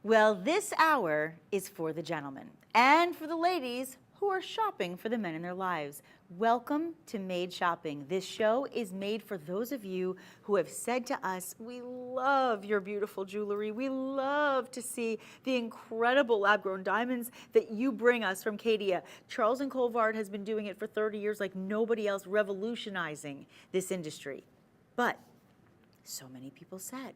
Well, this hour is for the gentlemen and for the ladies who are shopping for the men in their lives. Welcome to Made Shopping. This show is made for those of you who have said to us, we love your beautiful jewelry. We love to see the incredible lab-grown diamonds that you bring us from Caydia. Charles and Colvard has been doing it for 30 years like nobody else, revolutionizing this industry. But so many people said,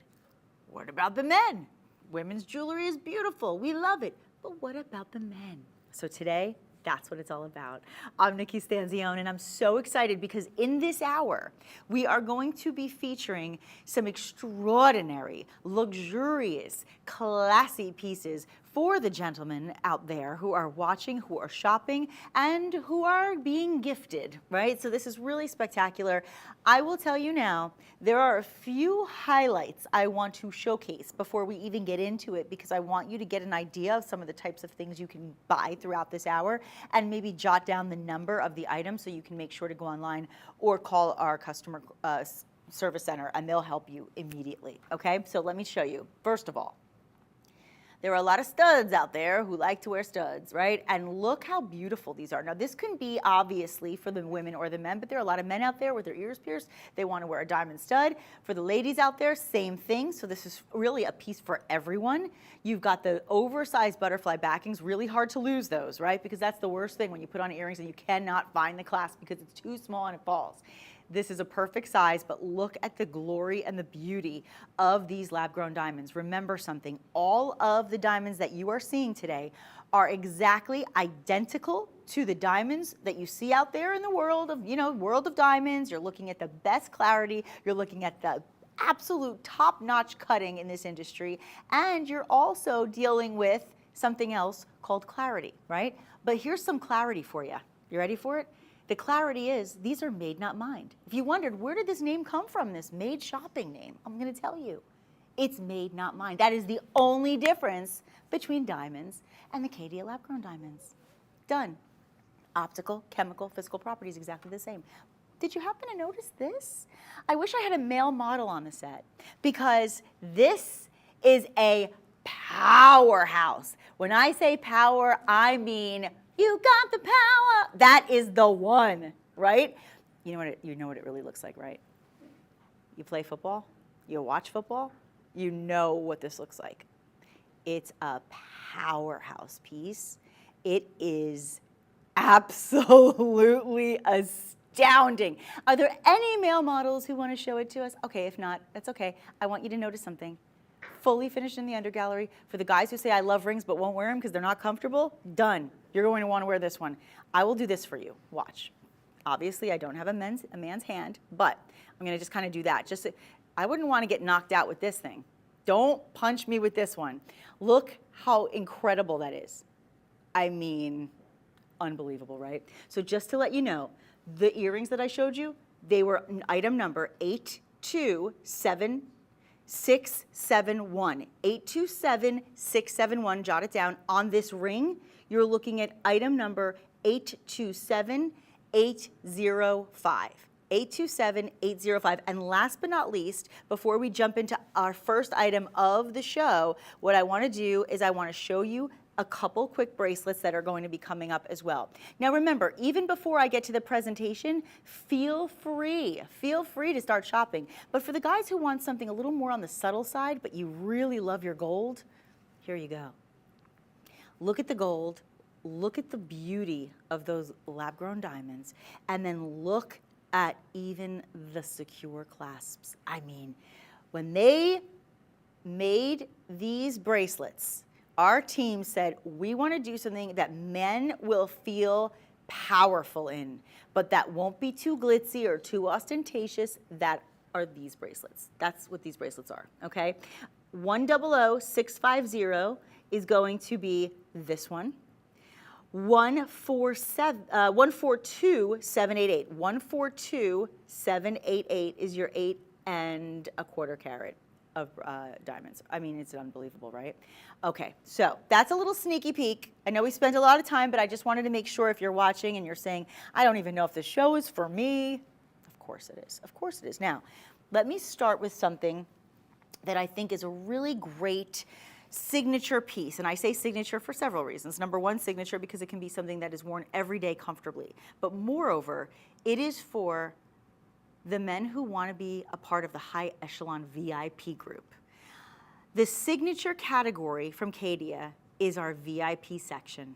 what about the men? Women's jewelry is beautiful. We love it. But what about the men? So today, that's what it's all about. I'm Nikki Stanzione, and I'm so excited because in this hour, we are going to be featuring some extraordinary, luxurious, classy pieces for the gentlemen out there who are watching, who are shopping, and who are being gifted, right? So this is really spectacular. I will tell you now, there are a few highlights I want to showcase before we even get into it because I want you to get an idea of some of the types of things you can buy throughout this hour and maybe jot down the number of the item so you can make sure to go online or call our customer service center and they'll help you immediately, okay? So let me show you. First of all, there are a lot of studs out there who like to wear studs, right? And look how beautiful these are. Now, this can be obviously for the women or the men, but there are a lot of men out there with their ears pierced. They want to wear a diamond stud. For the ladies out there, same thing. So this is really a piece for everyone. You've got the oversized butterfly backings, really hard to lose those, right? Because that's the worst thing when you put on earrings and you cannot find the clasp because it's too small and it falls. This is a perfect size, but look at the glory and the beauty of these lab-grown diamonds. Remember something, all of the diamonds that you are seeing today are exactly identical to the diamonds that you see out there in the world of, world of diamonds. You're looking at the best clarity. You're looking at the absolute top-notch cutting in this industry. And you're also dealing with something else called clarity, right? But here's some clarity for you. You ready for it? The clarity is, these are made, not mined. If you wondered, where did this name come from, this Made Shopping name? I'm gonna tell you. It's made, not mined. That is the only difference between diamonds and the Caydia lab-grown diamonds. Done. Optical, chemical, physical properties exactly the same. Did you happen to notice this? I wish I had a male model on the set because this is a powerhouse. When I say power, I mean you got the power. That is the one, right? You know what it really looks like, right? You play football, you watch football, you know what this looks like. It's a powerhouse piece. It is absolutely astounding. Are there any male models who want to show it to us? Okay, if not, that's okay. I want you to notice something. Fully finished in the undergallery. For the guys who say I love rings but won't wear them because they're not comfortable, done. You're going to want to wear this one. I will do this for you. Watch. Obviously, I don't have a man's hand, but I'm going to just kind of do that. I wouldn't want to get knocked out with this thing. Don't punch me with this one. Look how incredible that is. I mean, unbelievable, right? So just to let you know, the earrings that I showed you, they were item number 827. 671, 827-671, jot it down. On this ring, you're looking at item number 827-805. 827-805. And last but not least, before we jump into our first item of the show, what I want to do is I want to show you a couple quick bracelets that are going to be coming up as well. Now remember, even before I get to the presentation, feel free to start shopping. But for the guys who want something a little more on the subtle side, but you really love your gold, here you go. Look at the gold, look at the beauty of those lab-grown diamonds, and then look at even the secure clasps. I mean, when they made these bracelets, our team said, we want to do something that men will feel powerful in, but that won't be too glitzy or too ostentatious. That are these bracelets. That's what these bracelets are, okay? 100650 is going to be this one. 142788. 142788 is your 8 1/4 carat of diamonds. I mean, it's unbelievable, right? Okay, so that's a little sneaky peek. I know we spent a lot of time, but I just wanted to make sure if you're watching and you're saying, I don't even know if this show is for me. Of course it is. Of course it is. Now, let me start with something that I think is a really great signature piece. And I say signature for several reasons. Number one, signature because it can be something that is worn every day comfortably. But moreover, it is for the men who want to be a part of the high echelon VIP group. The signature category from Caydia is our VIP section.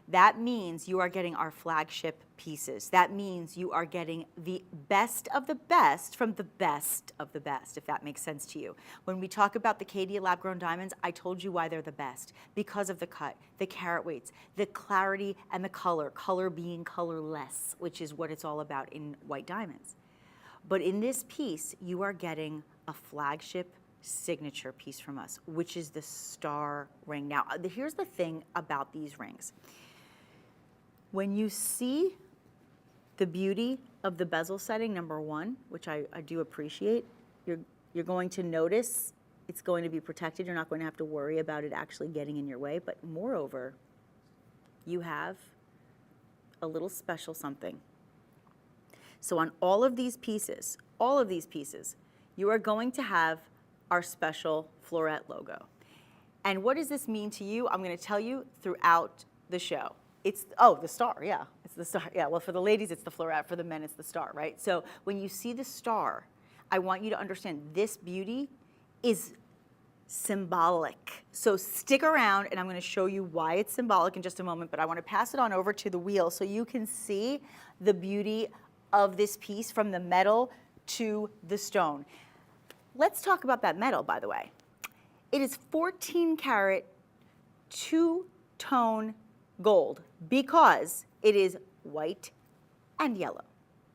That means you are getting our flagship pieces. That means you are getting the best of the best from the best of the best, if that makes sense to you. When we talk about the Caydia lab-grown diamonds, I told you why they're the best. Because of the cut, the carat weights, the clarity, and the color being colorless, which is what it's all about in white diamonds. But in this piece, you are getting a flagship signature piece from us, which is the star ring. Now, here's the thing about these rings. When you see the beauty of the bezel setting, number one, which I do appreciate, you're going to notice it's going to be protected. You're not going to have to worry about it actually getting in your way. But moreover, you have a little special something. So on all of these pieces, you are going to have our special floret logo. And what does this mean to you? I'm going to tell you throughout the show. It's, oh, the star, yeah. It's the star, yeah. Well, for the ladies, it's the floret. For the men, it's the star, right? So when you see the star, I want you to understand this beauty is symbolic. So stick around, and I'm going to show you why it's symbolic in just a moment, but I want to pass it on over to the wheel so you can see the beauty of this piece from the metal to the stone. Let's talk about that metal, by the way. It is 14 karat, two-tone gold because it is white and yellow,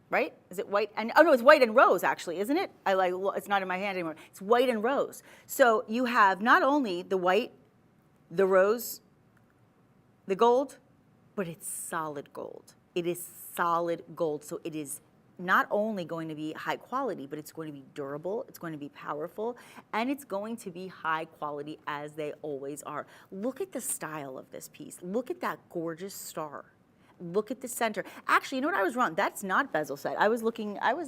right? Is it white and, oh no, it's white and rose actually, isn't it? It's not in my hand anymore. It's white and rose. So you have not only the white, the rose, the gold, but it's solid gold. It is solid gold. So it is not only going to be high quality, but it's going to be durable, it's going to be powerful, and it's going to be high quality as they always are. Look at the style of this piece. Look at that gorgeous star. Look at the center. Actually, you know what, I was wrong. That's not bezel set. I was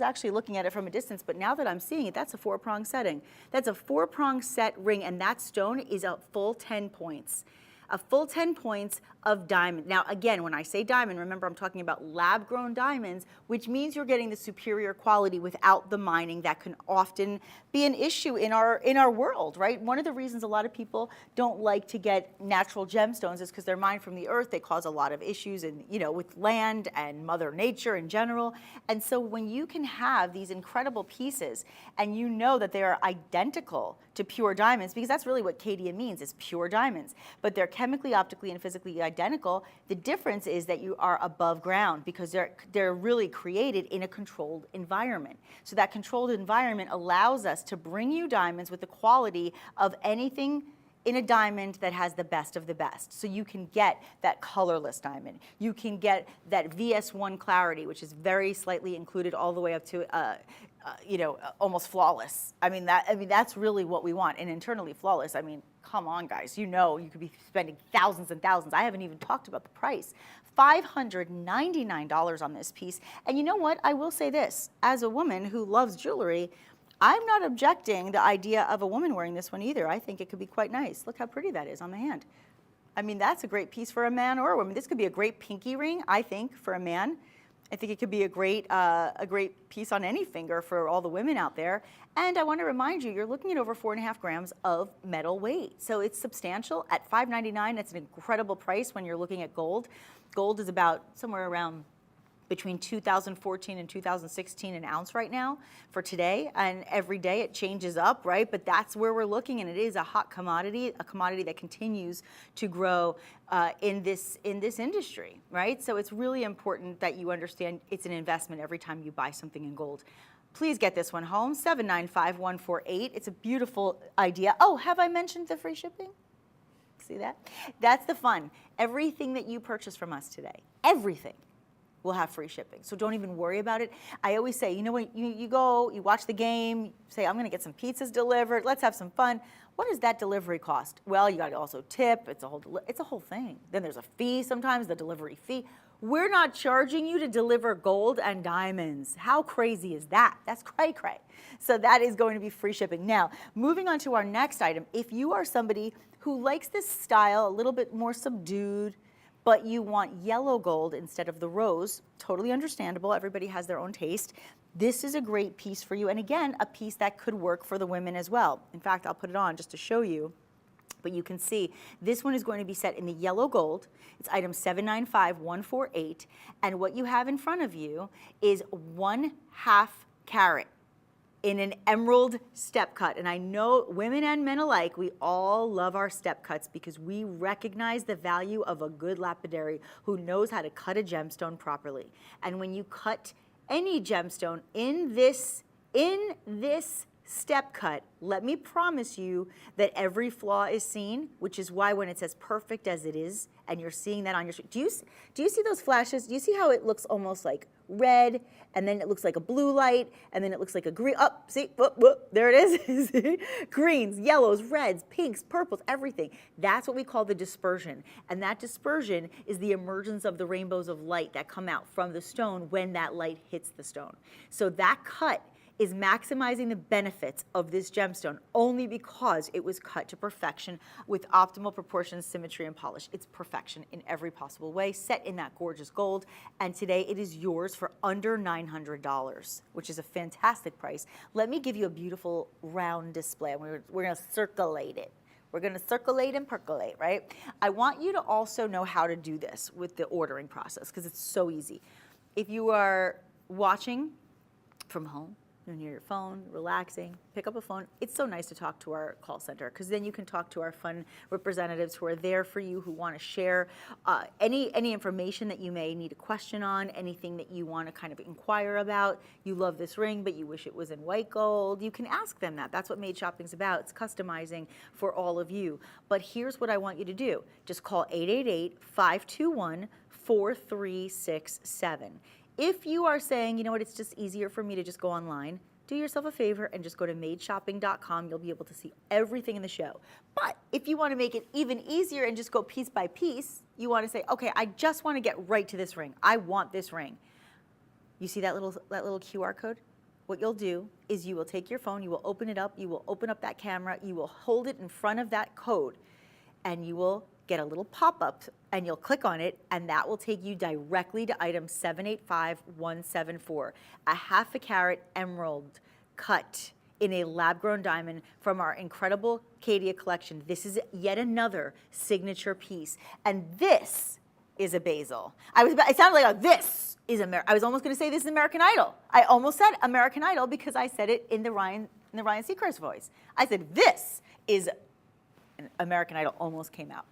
actually looking at it from a distance, but now that I'm seeing it, that's a 4-prong setting. That's a 4-prong set ring, and that stone is a full 10 points. A full 10 points of diamond. Now, again, when I say diamond, remember I'm talking about lab-grown diamonds, which means you're getting the superior quality without the mining that can often be an issue in our world, right? One of the reasons a lot of people don't like to get natural gemstones is because they're mined from the earth. They cause a lot of issues with land and Mother Nature in general. And so when you can have these incredible pieces and you know that they are identical to pure diamonds, because that's really what Caydia means, is pure diamonds, but they're chemically, optically, and physically identical. The difference is that you are above ground because they're really created in a controlled environment. So that controlled environment allows us to bring you diamonds with the quality of anything in a diamond that has the best of the best. So you can get that colorless diamond. You can get that VS1 clarity, which is very slightly included all the way up to almost flawless. That's really what we want. And internally flawless, come on, guys. You could be spending thousands and thousands. I haven't even talked about the price. $599 on this piece. And you know what? I will say this. As a woman who loves jewelry, I'm not objecting the idea of a woman wearing this one either. I think it could be quite nice. Look how pretty that is on the hand. That's a great piece for a man or a woman. This could be a great pinky ring, I think, for a man. I think it could be a great piece on any finger for all the women out there. And I want to remind you, you're looking at over 4.5 grams of metal weight. So it's substantial. At $599, that's an incredible price when you're looking at gold. Gold is about somewhere around between 2014 and 2016 an ounce right now for today, and every day it changes up, right? But that's where we're looking, and it is a hot commodity, a commodity that continues to grow in this industry, right? So it's really important that you understand it's an investment every time you buy something in gold. Please get this one home, 795148. It's a beautiful idea. Oh, have I mentioned the free shipping? See that? That's the fun. Everything that you purchase from us today, everything, will have free shipping. So don't even worry about it. I always say, when you go, you watch the game, you say, I'm going to get some pizzas delivered. Let's have some fun. What does that delivery cost? Well, you got to also tip. It's a whole thing. Then there's a fee sometimes, the delivery fee. We're not charging you to deliver gold and diamonds. How crazy is that? That's cray cray. So that is going to be free shipping. Now, moving on to our next item, if you are somebody who likes this style a little bit more subdued, but you want yellow gold instead of the rose, totally understandable. Everybody has their own taste. This is a great piece for you. And again, a piece that could work for the women as well. In fact, I'll put it on just to show you. But you can see this one is going to be set in the yellow gold. It's item 795148. And what you have in front of you is 1/2 carat in an emerald step cut. And I know women and men alike, we all love our step cuts because we recognize the value of a good lapidary who knows how to cut a gemstone properly. And when you cut any gemstone in this step cut, let me promise you that every flaw is seen, which is why when it says perfect as it is, and you're seeing that on your screen, do you see those flashes? Do you see how it looks almost like red, and then it looks like a blue light, and then it looks like a green, see, there it is, greens, yellows, reds, pinks, purples, everything. That's what we call the dispersion, and that dispersion is the emergence of the rainbows of light that come out from the stone when that light hits the stone. So that cut is maximizing the benefits of this gemstone only because it was cut to perfection with optimal proportions, symmetry, and polish. It's perfection in every possible way, set in that gorgeous gold, and today it is yours for under $900, which is a fantastic price. Let me give you a beautiful round display. We're gonna circulate it. We're gonna circulate and percolate, right? I want you to also know how to do this with the ordering process because it's so easy. If you are watching from home, you're near your phone, relaxing, pick up a phone. It's so nice to talk to our call center because then you can talk to our fun representatives who are there for you, who want to share any information that you may need a question on, anything that you want to kind of inquire about. You love this ring, but you wish it was in white gold. You can ask them that. That's what Made Shopping's about. It's customizing for all of you. But here's what I want you to do. Just call 888-521-4367. If you are saying, you know what, it's just easier for me to just go online, do yourself a favor and just go to madeshopping.com. You'll be able to see everything in the show. But if you want to make it even easier and just go piece by piece, you want to say, okay, I just want to get right to this ring. I want this ring. You see that little QR code? What you'll do is you will take your phone, you will open it up, you will open up that camera, you will hold it in front of that code, and you will get a little pop-up and you'll click on it and that will take you directly to item 785174, a 1/2 carat emerald cut in a lab-grown diamond from our incredible Caydia collection. This is yet another signature piece, and this is a bezel. It sounded like this is I was almost going to say this is American Idol. I almost said American Idol because I said it in the Ryan Seacrest voice. I said this is American Idol almost came out.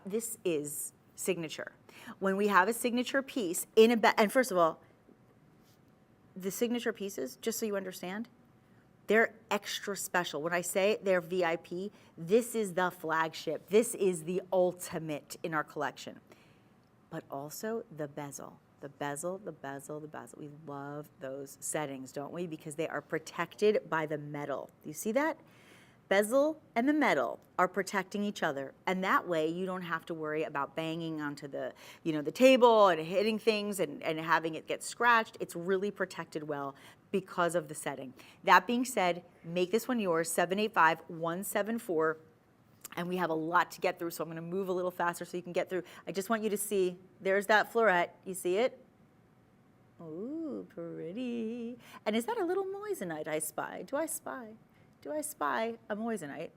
This is signature. When we have a signature piece in and first of all, the signature pieces, just so you understand, they're extra special. When I say they're VIP, this is the flagship. This is the ultimate in our collection. But also the bezel. The bezel, the bezel, the bezel. We love those settings, don't we? Because they are protected by the metal. Do you see that? Bezel and the metal are protecting each other, and that way you don't have to worry about banging onto the, the table and hitting things and having it get scratched. It's really protected well because of the setting. That being said, make this one yours, 785174, and we have a lot to get through, so I'm going to move a little faster so you can get through. I just want you to see, there's that floret. You see it? Ooh, pretty. And is that a little moissanite I spy? Do I spy a moissanite?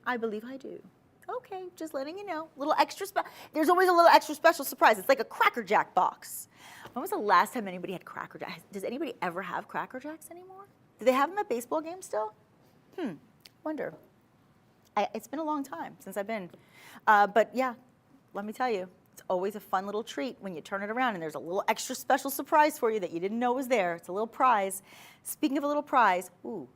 I believe I do. Okay, just letting you know. Little extra there's always a little extra special surprise. It's like a Cracker Jack box. When was the last time anybody had Cracker Jacks? Does anybody ever have Cracker Jacks anymore? Do they have them at baseball games still? Wonder. It's been a long time since I've been. But yeah, let me tell you, it's always a fun little treat when you turn it around and there's a little extra special surprise for you that you didn't know was there. It's a little prize. Speaking of a little prize, ooh.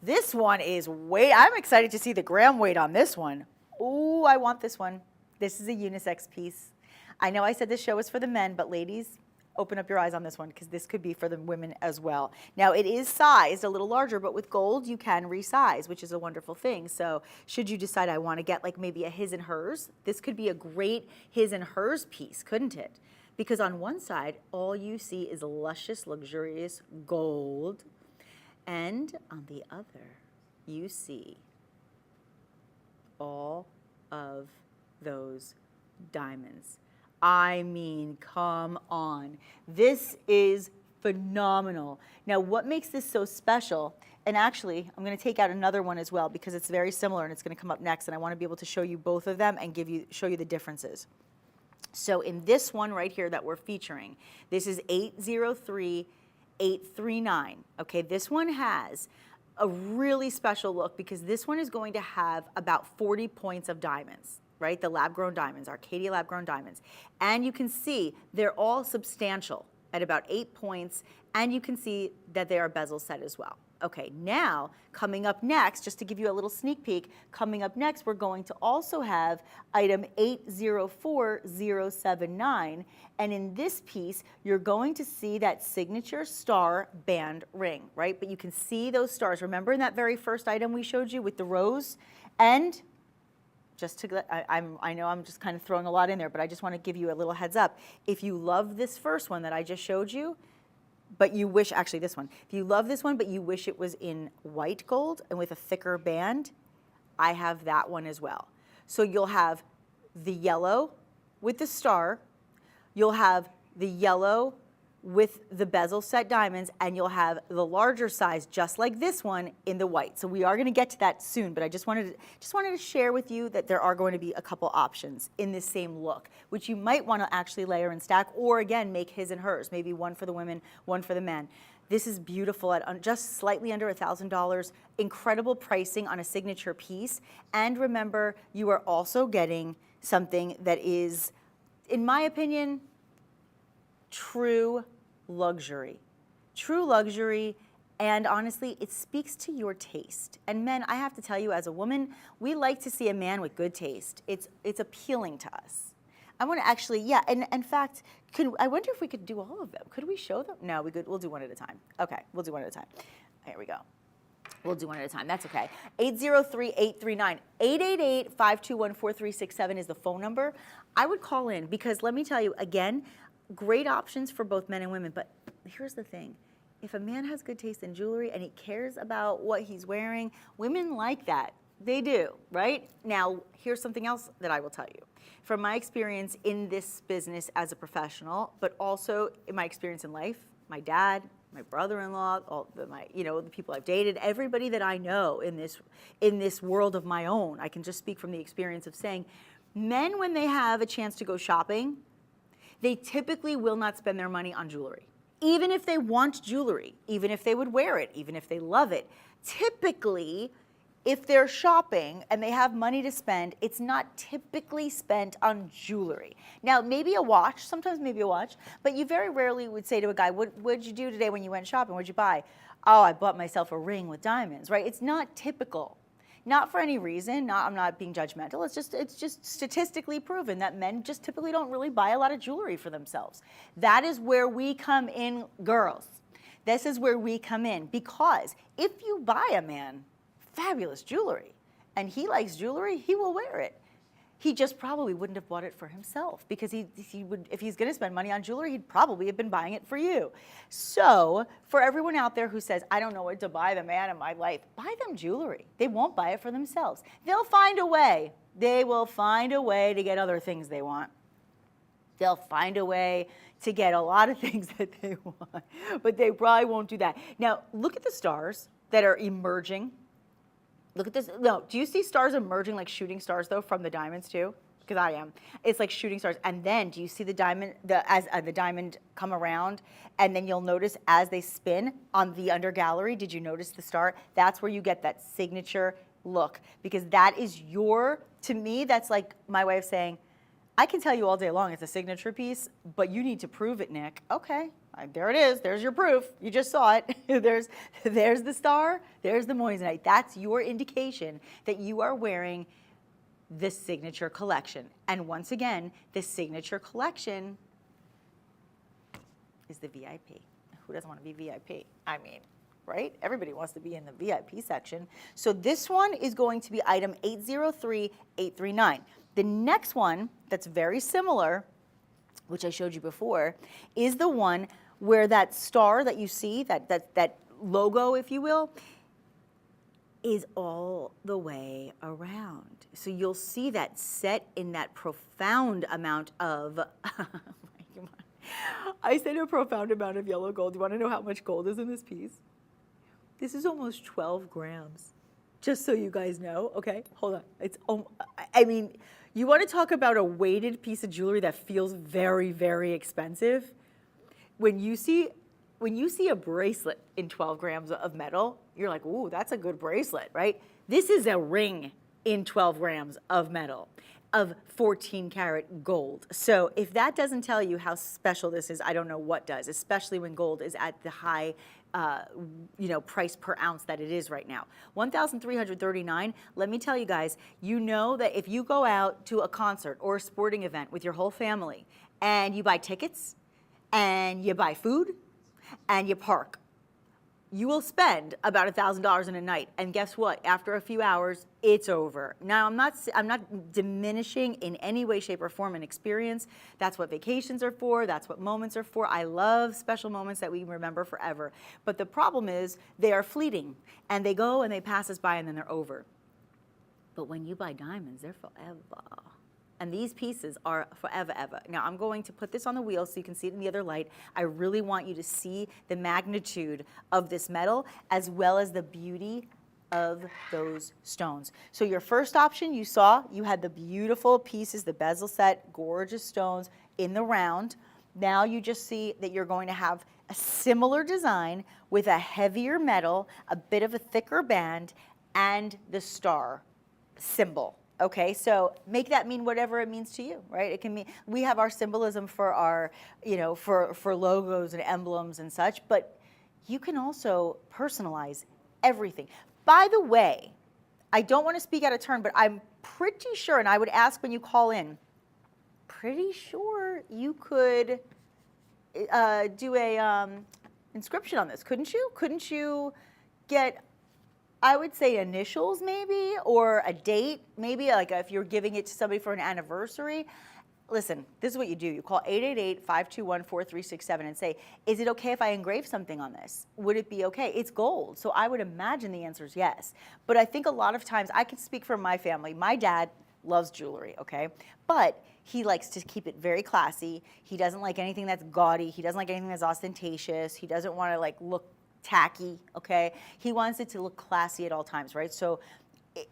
This one is I'm excited to see the gram weight on this one. Ooh, I want this one. This is a unisex piece. I know I said this show is for the men, but ladies, open up your eyes on this one because this could be for the women as well. Now it is sized a little larger, but with gold you can resize, which is a wonderful thing. So should you decide I want to get like maybe a his and hers, this could be a great his and hers piece, couldn't it? Because on one side, all you see is luscious, luxurious gold, and on the other, you see all of those diamonds. I mean, come on. This is phenomenal. Now, what makes this so special, and actually, I'm going to take out another one as well because it's very similar and it's going to come up next, and I want to be able to show you both of them and show you the differences. So in this one right here that we're featuring, this is 803-839. Okay, this one has a really special look because this one is going to have about 40 points of diamonds, right? The lab-grown diamonds, our Caydia lab-grown diamonds. And you can see they're all substantial at about 8 points, and you can see that they are bezel set as well. Okay, now coming up next, just to give you a little sneak peek, coming up next we're going to also have item 804079, and in this piece you're going to see that signature star band ring, right? But you can see those stars. Remember in that very first item we showed you with the rose? And just to, I know I'm just kind of throwing a lot in there, but I just want to give you a little heads up. If you love this first one that I just showed you, but you wish, actually this one, if you love this one, but you wish it was in white gold and with a thicker band, I have that one as well. So you'll have the yellow with the star, you'll have the yellow with the bezel set diamonds, and you'll have the larger size, just like this one, in the white. So we are going to get to that soon, but I just wanted to share with you that there are going to be a couple options in this same look, which you might want to actually layer and stack, or again, make his and hers, maybe one for the women, one for the men. This is beautiful at just slightly under $1,000, incredible pricing on a signature piece, and remember, you are also getting something that is, in my opinion, true luxury. True luxury, and honestly, it speaks to your taste. And men, I have to tell you, as a woman, we like to see a man with good taste. It's appealing to us. I want to actually, yeah, and in fact, I wonder if we could do all of them. Could we show them? No, we'll do one at a time. Okay, we'll do one at a time. Here we go. We'll do one at a time. That's okay. 803-839. 888-521-4367 is the phone number. I would call in because let me tell you, again, great options for both men and women, but here's the thing. If a man has good taste in jewelry and he cares about what he's wearing, women like that. They do, right? Now, here's something else that I will tell you. From my experience in this business as a professional, but also in my experience in life, my dad, my brother-in-law, the people I've dated, everybody that I know in this world of my own, I can just speak from the experience of saying, men, when they have a chance to go shopping, they typically will not spend their money on jewelry. Even if they want jewelry, even if they would wear it, even if they love it. Typically, if they're shopping and they have money to spend, it's not typically spent on jewelry. Now, maybe a watch, sometimes maybe a watch, but you very rarely would say to a guy, what did you do today when you went shopping? What'd you buy? Oh, I bought myself a ring with diamonds, right? It's not typical. Not for any reason, I'm not being judgmental, it's just statistically proven that men just typically don't really buy a lot of jewelry for themselves. That is where we come in, girls. This is where we come in, because if you buy a man fabulous jewelry and he likes jewelry, he will wear it. He just probably wouldn't have bought it for himself because he would, if he's gonna spend money on jewelry, he'd probably have been buying it for you. So for everyone out there who says, I don't know what to buy the man in my life, buy them jewelry. They won't buy it for themselves. They'll find a way. They will find a way to get other things they want. They'll find a way to get a lot of things that they want, but they probably won't do that. Now, look at the stars that are emerging. Look at this. No, do you see stars emerging like shooting stars though from the diamonds too? Because I am. It's like shooting stars. And then do you see the diamond, the diamond come around, and then you'll notice as they spin on the under gallery, did you notice the star? That's where you get that signature look, because that is to me, that's like my way of saying, I can tell you all day long it's a signature piece, but you need to prove it, Nick. Okay. There it is. There's your proof. You just saw it. There's the star. There's the moissanite. That's your indication that you are wearing the signature collection. And once again, the signature collection is the VIP. Who doesn't want to be VIP? I mean, right? Everybody wants to be in the VIP section. So this one is going to be item 803839. The next one that's very similar, which I showed you before, is the one where that star that you see, that logo, if you will, is all the way around. So you'll see that set in that profound amount of, I said a profound amount of yellow gold. Do you want to know how much gold is in this piece? This is almost 12 grams, just so you guys know. Okay, hold on. It's, I mean, you want to talk about a weighted piece of jewelry that feels very, very expensive? When you see a bracelet in 12 grams of metal, you're like, ooh, that's a good bracelet, right? This is a ring in 12 grams of metal, of 14 karat gold. So if that doesn't tell you how special this is, I don't know what does, especially when gold is at the high price per ounce that it is right now. 1,339, let me tell you guys, you know that if you go out to a concert or a sporting event with your whole family and you buy tickets and you buy food and you park, you will spend about $1,000 in a night. And guess what? After a few hours, it's over. Now, I'm not diminishing in any way, shape, or form an experience. That's what vacations are for. That's what moments are for. I love special moments that we remember forever. But the problem is they are fleeting, and they go and they pass us by, and then they're over. But when you buy diamonds, they're forever. And these pieces are forever, ever. Now, I'm going to put this on the wheel so you can see it in the other light. I really want you to see the magnitude of this metal as well as the beauty of those stones. So your first option you saw, you had the beautiful pieces, the bezel set, gorgeous stones in the round. Now you just see that you're going to have a similar design with a heavier metal, a bit of a thicker band, and the star symbol. Okay, so make that mean whatever it means to you, right? It can mean, we have our symbolism for our, for logos and emblems and such, but you can also personalize everything. By the way, I don't want to speak out of turn, but I'm pretty sure, and I would ask when you call in, pretty sure you could do a inscription on this, couldn't you? Couldn't you get, I would say, initials maybe, or a date, maybe like if you're giving it to somebody for an anniversary? Listen, this is what you do. You call 888-521-4367 and say, is it okay if I engrave something on this? Would it be okay? It's gold, so I would imagine the answer is yes. But I think a lot of times, I can speak for my family. My dad loves jewelry, okay? But he likes to keep it very classy. He doesn't like anything that's gaudy. He doesn't like anything that's ostentatious. He doesn't want to like look tacky, okay? He wants it to look classy at all times, right? So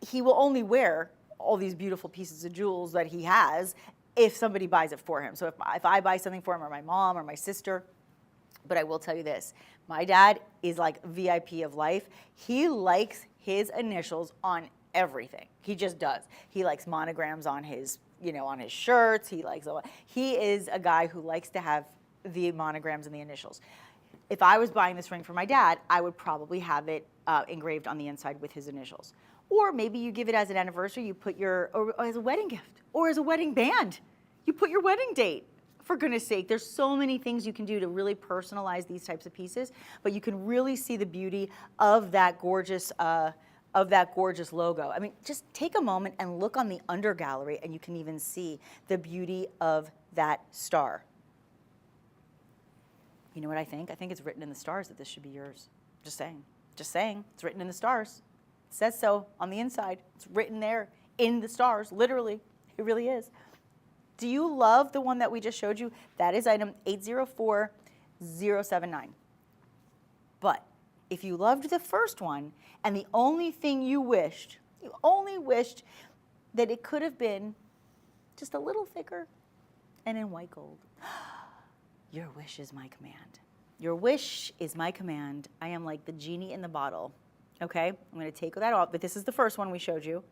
he will only wear all these beautiful pieces of jewels that he has if somebody buys it for him. So if I buy something for him, or my mom or my sister, but I will tell you this, my dad is like VIP of life. He likes his initials on everything. He just does. He likes monograms on his, on his shirts. He is a guy who likes to have the monograms and the initials. If I was buying this ring for my dad, I would probably have it engraved on the inside with his initials. Or maybe you give it as an anniversary, you put or as a wedding gift, or as a wedding band. You put your wedding date. For goodness sake, there's so many things you can do to really personalize these types of pieces, but you can really see the beauty of that gorgeous logo. I mean, just take a moment and look on the under gallery, and you can even see the beauty of that star. You know what I think? I think it's written in the stars that this should be yours. Just saying. Just saying. It's written in the stars. It says so on the inside. It's written there in the stars, literally. It really is. Do you love the one that we just showed you? That is item 804079. But if you loved the first one, and the only thing you only wished that it could have been just a little thicker and in white gold. Your wish is my command. Your wish is my command. I am like the genie in the bottle. Okay, I'm going to take that off, but this is the first one we showed you.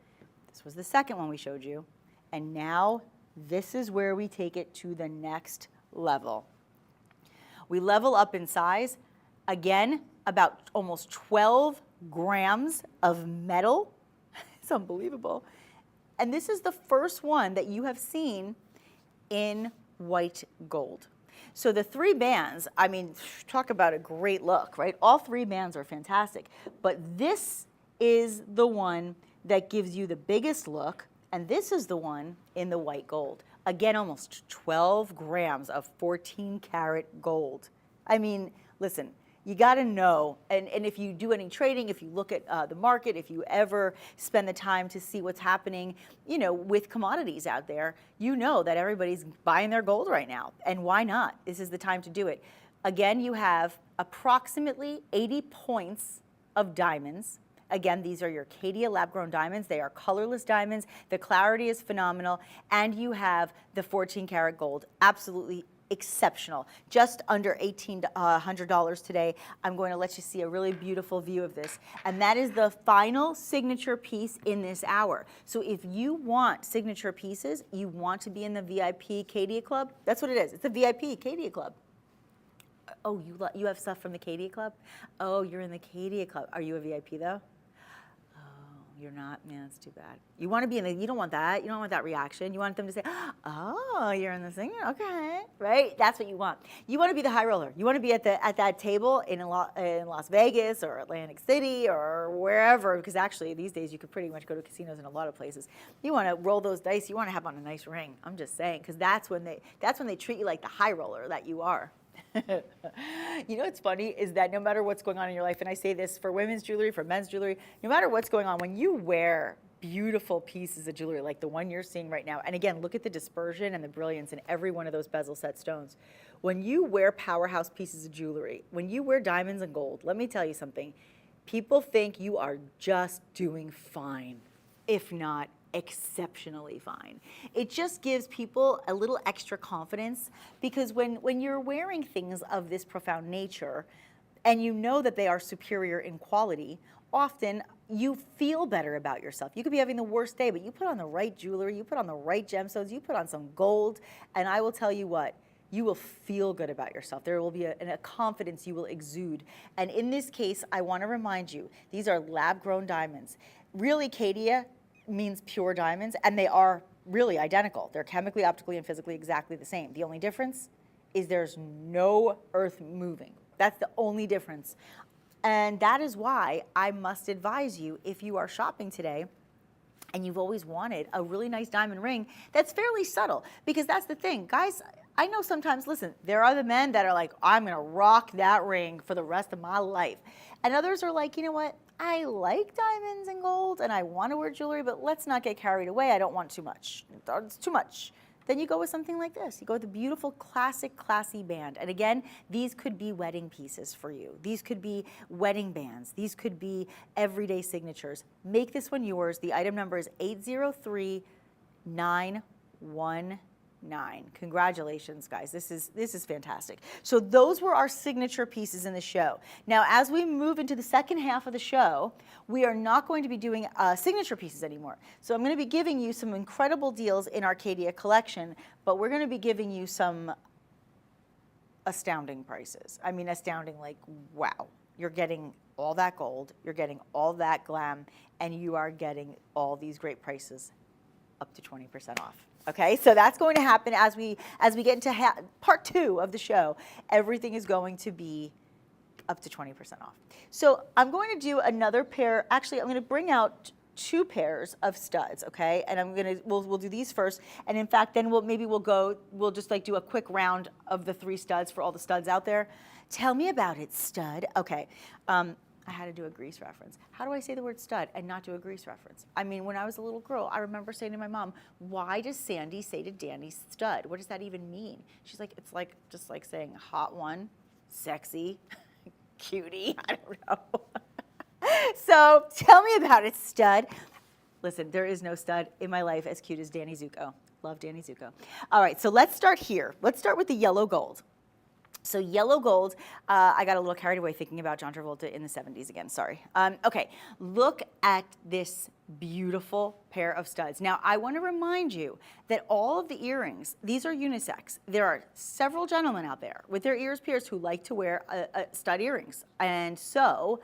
This was the second one we showed you. And now this is where we take it to the next level. We level up in size. Again, about almost 12 grams of metal. It's unbelievable. And this is the first one that you have seen in white gold. So the 3 bands, I mean, talk about a great look, right? All 3 bands are fantastic, but this is the one that gives you the biggest look, and this is the one in the white gold. Again, almost 12 grams of 14 karat gold. I mean, listen, you got to know, and if you do any trading, if you look at the market, if you ever spend the time to see what's happening, you know, with commodities out there, you know that everybody's buying their gold right now. And why not? This is the time to do it. Again, you have approximately 80 points of diamonds. Again, these are your Caydia lab-grown diamonds. They are colorless diamonds. The clarity is phenomenal. And you have the 14 karat gold. Absolutely exceptional. Just under $1,800 today. I'm going to let you see a really beautiful view of this. And that is the final signature piece in this hour. So if you want signature pieces, you want to be in the VIP Caydia Club, that's what it is. It's a VIP Caydia Club. Oh, you have stuff from the Caydia Club? Oh, you're in the Caydia Club. Are you a VIP though? You're not? Man, that's too bad. You want to be in the, you don't want that. You don't want that reaction. You want them to say, oh, you're in the thing? Okay, right? That's what you want. You want to be the high roller. You want to be at that table in Las Vegas or Atlantic City or wherever, because actually these days you could pretty much go to casinos in a lot of places. You want to roll those dice. You want to have on a nice ring. I'm just saying, because that's when they treat you like the high roller that you are. You know what's funny is that no matter what's going on in your life, and I say this for women's jewelry, for men's jewelry, no matter what's going on, when you wear beautiful pieces of jewelry like the one you're seeing right now, and again, look at the dispersion and the brilliance in every one of those bezel set stones. When you wear powerhouse pieces of jewelry, when you wear diamonds and gold, let me tell you something, people think you are just doing fine, if not exceptionally fine. It just gives people a little extra confidence, because when you're wearing things of this profound nature and you know that they are superior in quality, often you feel better about yourself. You could be having the worst day, but you put on the right jewelry, you put on the right gemstones, you put on some gold, and I will tell you what, you will feel good about yourself. There will be a confidence you will exude. And in this case, I want to remind you, these are lab-grown diamonds. Really, Caydia means pure diamonds, and they are really identical. They're chemically, optically, and physically exactly the same. The only difference is there's no earth moving. That's the only difference. And that is why I must advise you, if you are shopping today and you've always wanted a really nice diamond ring that's fairly subtle, because that's the thing. Guys, I know sometimes, listen, there are the men that are like, I'm gonna rock that ring for the rest of my life. And others are like, you know what? I like diamonds and gold and I want to wear jewelry, but let's not get carried away. I don't want too much. It's too much. Then you go with something like this. You go with a beautiful, classic, classy band. And again, these could be wedding pieces for you. These could be wedding bands. These could be everyday signatures. Make this one yours. The item number is 803919. Congratulations, guys. This is fantastic. So those were our signature pieces in the show. Now, as we move into the second half of the show, we are not going to be doing signature pieces anymore. So I'm going to be giving you some incredible deals in our Caydia collection, but we're going to be giving you some astounding prices. I mean, astounding, like, wow. You're getting all that gold, you're getting all that glam, and you are getting all these great prices up to 20% off. Okay, so that's going to happen as we get into part 2 of the show. Everything is going to be up to 20% off. So I'm going to do another pair. Actually, I'm going to bring out 2 pairs of studs. Okay, and we'll do these first. And in fact, then we'll just like do a quick round of the 3 studs for all the studs out there. Tell me about it, stud. Okay. I had to do a Grease reference. How do I say the word stud and not do a Grease reference? I mean, when I was a little girl, I remember saying to my mom, why does Sandy say to Danny stud? What does that even mean? She's like, it's like just like saying hot one, sexy, cutie, I don't know. So tell me about it, stud. Listen, there is no stud in my life as cute as Danny Zuko. Love Danny Zuko. All right, so let's start here. Let's start with the yellow gold. So yellow gold, I got a little carried away thinking about John Travolta in the 70s again, sorry. Okay, look at this beautiful pair of studs. Now, I want to remind you that all of the earrings, these are unisex. There are several gentlemen out there with their ears pierced who like to wear stud earrings. And so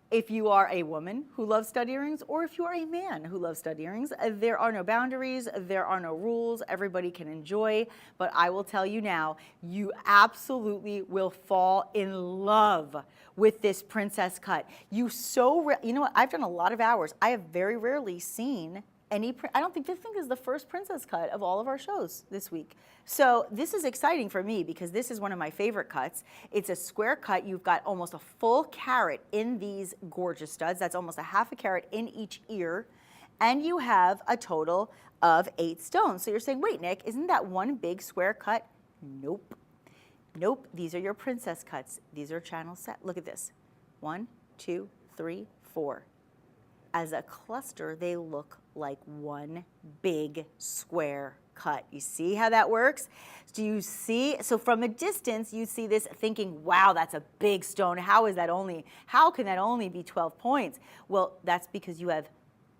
If you are a woman who loves stud earrings, or if you are a man who loves stud earrings, there are no boundaries, there are no rules, everybody can enjoy. But I will tell you now, you absolutely will fall in love with this princess cut. You know what, I've done a lot of hours. I have very rarely seen any, I don't think this thing is the first princess cut of all of our shows this week. So this is exciting for me because this is one of my favorite cuts. It's a square cut. You've got almost a full carat in these gorgeous studs. That's almost a half a carat in each ear. And you have a total of 8 stones. So you're saying, wait, Nick, isn't that one big square cut? Nope. Nope, these are your princess cuts. These are channel set. Look at this. 1, 2, 3, 4. As a cluster, they look like one big square cut. You see how that works? Do you see? So from a distance, you see this thinking, wow, that's a big stone. How can that only be 12 points? Well, that's because you have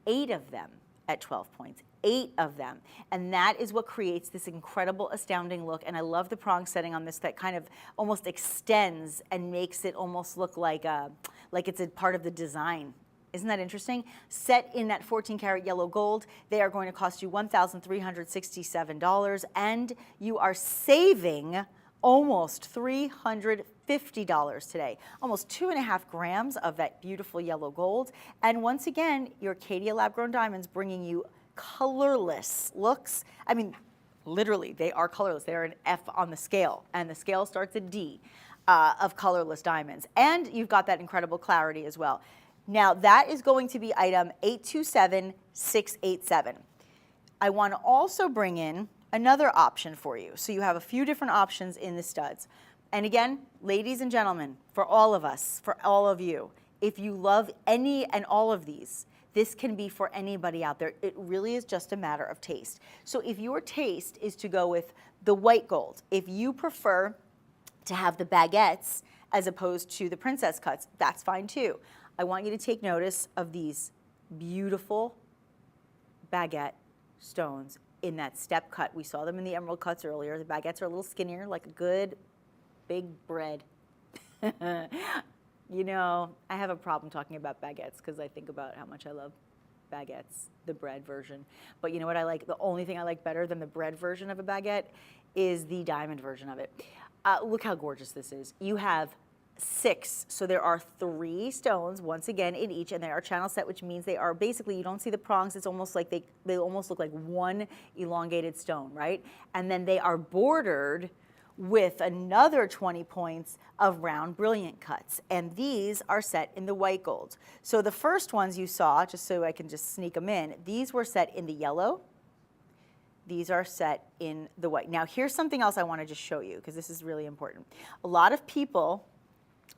8 of them at 12 points. 8 of them. And that is what creates this incredible, astounding look. And I love the prong setting on this that kind of almost extends and makes it almost look like it's a part of the design. Isn't that interesting? Set in that 14 karat yellow gold, they are going to cost you $1,367, and you are saving almost $350 today. Almost 2.5 grams of that beautiful yellow gold. And once again, your Caydia lab-grown diamonds bringing you colorless looks. I mean, literally, they are colorless. They're an F on the scale, and the scale starts at D of colorless diamonds. And you've got that incredible clarity as well. Now, that is going to be item 827687. I want to also bring in another option for you. So you have a few different options in the studs. And again, ladies and gentlemen, for all of us, for all of you, if you love any and all of these, this can be for anybody out there. It really is just a matter of taste. So if your taste is to go with the white gold, if you prefer to have the baguettes as opposed to the princess cuts, that's fine too. I want you to take notice of these beautiful baguette stones in that step cut. We saw them in the emerald cuts earlier. The baguettes are a little skinnier, like a good big bread. You know, I have a problem talking about baguettes because I think about how much I love baguettes, the bread version. But you know what I like? The only thing I like better than the bread version of a baguette is the diamond version of it. Look how gorgeous this is. You have 6, so there are 3 stones once again in each, and they are channel set, which means they are basically, you don't see the prongs, it's almost like they almost look like one elongated stone, right? And then they are bordered with another 20 points of round brilliant cuts, and these are set in the white gold. So the first ones you saw, just so I can just sneak them in, these were set in the yellow. These are set in the white. Now here's something else I want to just show you because this is really important. A lot of people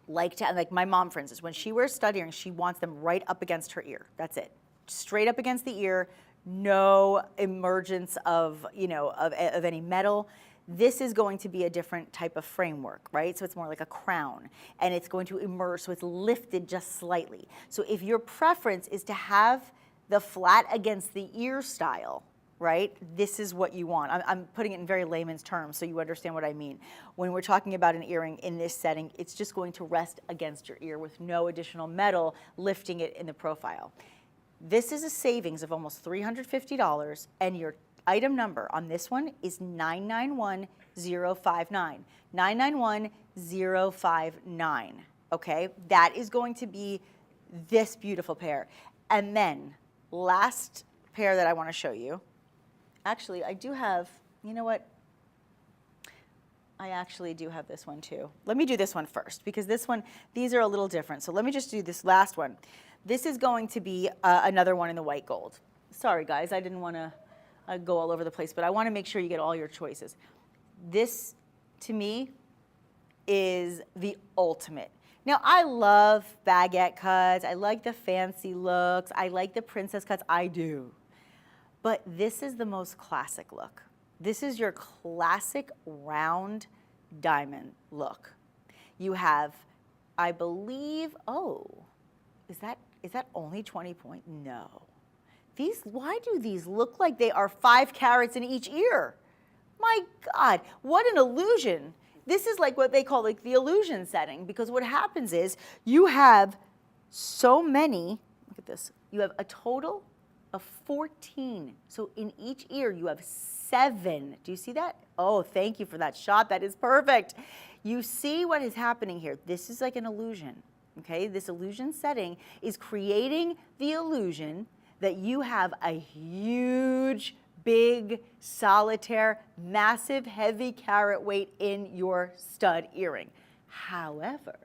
like my mom, for instance, when she wears stud earrings, she wants them right up against her ear. That's it. Straight up against the ear, no emergence of, of any metal. This is going to be a different type of framework, right? So it's more like a crown, and it's going to emerge, so it's lifted just slightly. So if your preference is to have the flat against the ear style, right? This is what you want. I'm putting it in very layman's terms so you understand what I mean. When we're talking about an earring in this setting, it's just going to rest against your ear with no additional metal lifting it in the profile. This is a savings of almost $350, and your item number on this one is 991059. 991059, okay? That is going to be this beautiful pair. And then, last pair that I want to show you. Actually, I do have, you know what? I actually do have this one too. Let me do this one first because this one, these are a little different. So let me just do this last one. This is going to be another one in the white gold. Sorry guys, I didn't want to go all over the place, but I want to make sure you get all your choices. This, to me, is the ultimate. Now, I love baguette cuts. I like the fancy looks. I like the princess cuts. I do. But this is the most classic look. This is your classic round diamond look. You have, I believe, is that only 20 points? No. Why do these look like they are 5 carats in each ear? My God, what an illusion. This is like what they call like the illusion setting, because what happens is you have so many, look at this, you have a total of 14. So in each ear, you have 7. Do you see that? Oh, thank you for that shot. That is perfect. You see what is happening here. This is like an illusion, okay? This illusion setting is creating the illusion that you have a huge, big, solitaire, massive, heavy carat weight in your stud earring. However,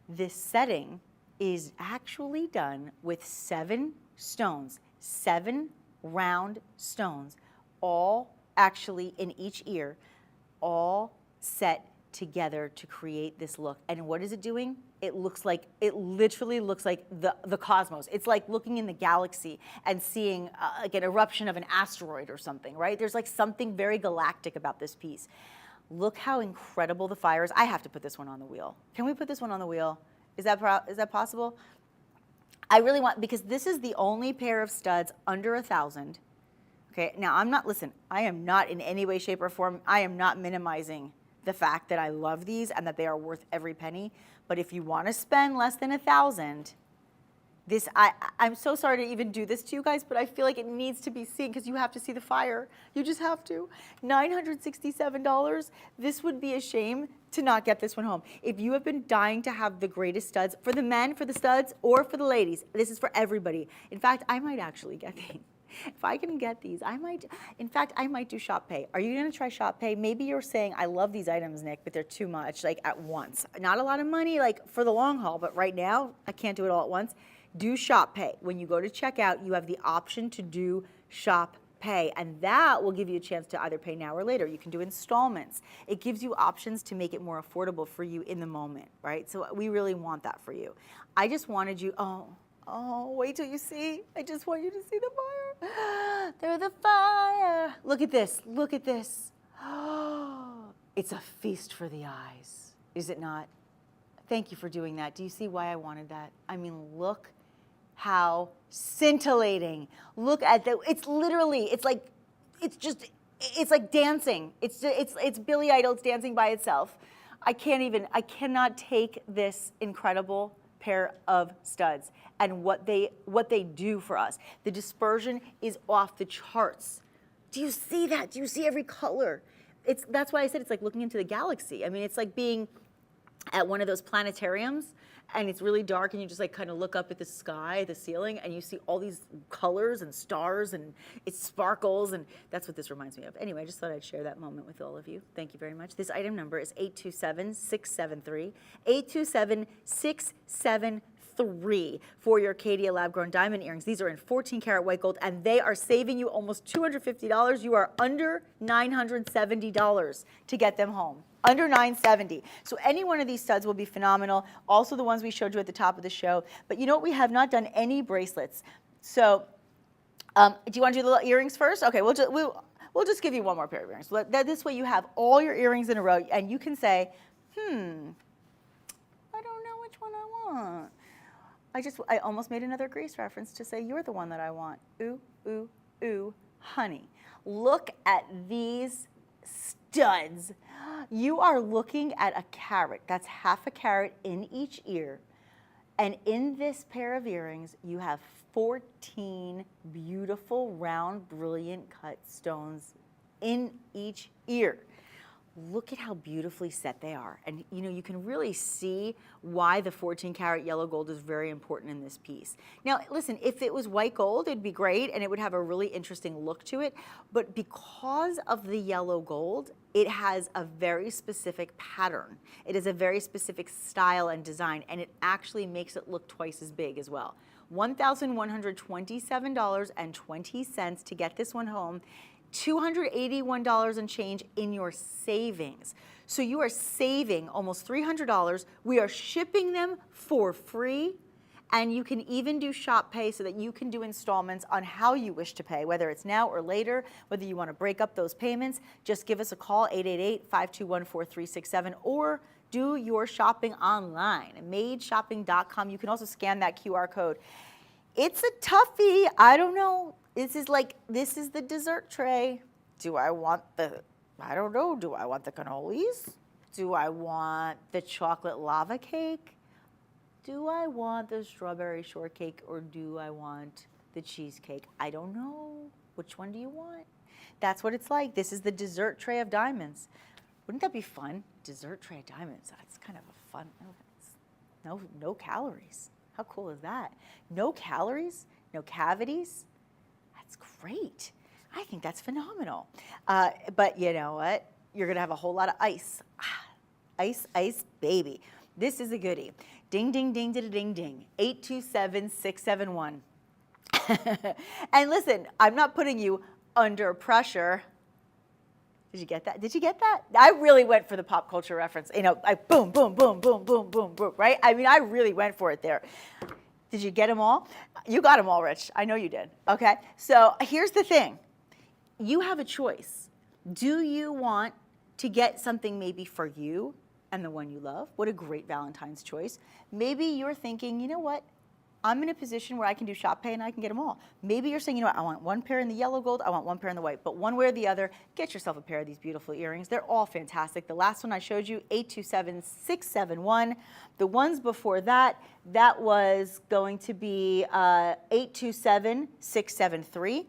this setting is actually done with 7 stones, 7 round stones, all actually in each ear, all set together to create this look. And what is it doing? It literally looks like the cosmos. It's like looking in the galaxy and seeing like an eruption of an asteroid or something, right? There's like something very galactic about this piece. Look how incredible the fire is. I have to put this one on the wheel. Can we put this one on the wheel? Is that possible? I really want, because this is the only pair of studs under $1,000. Okay, now I am not in any way, shape, or form, I am not minimizing the fact that I love these and that they are worth every penny. But if you want to spend less than $1,000, I'm so sorry to even do this to you guys, but I feel like it needs to be seen because you have to see the fire. You just have to. $967. This would be a shame to not get this one home. If you have been dying to have the greatest studs, for the men, for the studs, or for the ladies, this is for everybody. In fact, I might actually get these. If I can get these, I might do Shop Pay. Are you gonna try Shop Pay? Maybe you're saying, I love these items, Nick, but they're too much, like at once. Not a lot of money, like for the long haul, but right now, I can't do it all at once. Do Shop Pay. When you go to checkout, you have the option to do Shop Pay, and that will give you a chance to either pay now or later. You can do installments. It gives you options to make it more affordable for you in the moment, right? So we really want that for you. I just wanted you, oh, wait till you see. I just want you to see the fire. There's the fire. Look at this, look at this. It's a feast for the eyes, is it not? Thank you for doing that. Do you see why I wanted that? I mean, look how scintillating. Look at it's literally, it's like dancing. It's Billy Idol's dancing by itself. I cannot take this incredible pair of studs and what they do for us. The dispersion is off the charts. Do you see that? Do you see every color? That's why I said it's like looking into the galaxy. I mean, it's like being at one of those planetariums and it's really dark and you just like kind of look up at the sky, the ceiling, and you see all these colors and stars and it sparkles, and that's what this reminds me of. Anyway, I just thought I'd share that moment with all of you. Thank you very much. This item number is 827-673, 827-673 for your Caydia lab-grown diamond earrings. These are in 14 karat white gold and they are saving you almost $250. You are under $970 to get them home. Under $970. So any one of these studs will be phenomenal. Also the ones we showed you at the top of the show. But you know what? We have not done any bracelets. So do you want to do the little earrings first? Okay, we'll just give you one more pair of earrings. This way you have all your earrings in a row and you can say, I don't know which one I want. I almost made another Grease reference to say you're the one that I want. Ooh, ooh, ooh, honey. Look at these studs. You are looking at a carat. That's half a carat in each ear. And in this pair of earrings, you have 14 beautiful, round, brilliant cut stones in each ear. Look at how beautifully set they are. And you know, you can really see why the 14 karat yellow gold is very important in this piece. Now, listen, if it was white gold, it'd be great and it would have a really interesting look to it. But because of the yellow gold, it has a very specific pattern. It is a very specific style and design, and it actually makes it look twice as big as well. $1,127.20 to get this one home. $281 and change in your savings. So you are saving almost $300. We are shipping them for free, and you can even do Shop Pay so that you can do installments on how you wish to pay, whether it's now or later, whether you want to break up those payments. Just give us a call, 888-521-4367, or do your shopping online, madeshopping.com. You can also scan that QR code. It's a toughie. I don't know. This is the dessert tray. Do I want the cannolis? Do I want the chocolate lava cake? do I want the strawberry shortcake or do I want the cheesecake? I don't know. Which one do you want? That's what it's like. This is the dessert tray of diamonds. Wouldn't that be fun? Dessert tray of diamonds. That's kind of a fun, no calories. How cool is that? No calories, no cavities. That's great. I think that's phenomenal. But you know what? You're gonna have a whole lot of ice. Ice, ice, baby. This is a goodie. Ding, ding, ding, ding, ding, ding. 827-671. And listen, I'm not putting you under pressure. Did you get that? Did you get that? I really went for the pop culture reference. You know, boom, boom, boom, boom, boom, boom, boom, right? I mean, I really went for it there. Did you get them all? You got them all, Rich. I know you did. Okay, so here's the thing. You have a choice. Do you want to get something maybe for you and the one you love? What a great Valentine's choice. Maybe you're thinking, you know what? I'm in a position where I can do shop pay and I can get them all. Maybe you're saying, you know what, I want one pair in the yellow gold, I want one pair in the white, but one way or the other, get yourself a pair of these beautiful earrings. They're all fantastic. The last one I showed you, 827-671. The ones before that, that was going to be 827-673.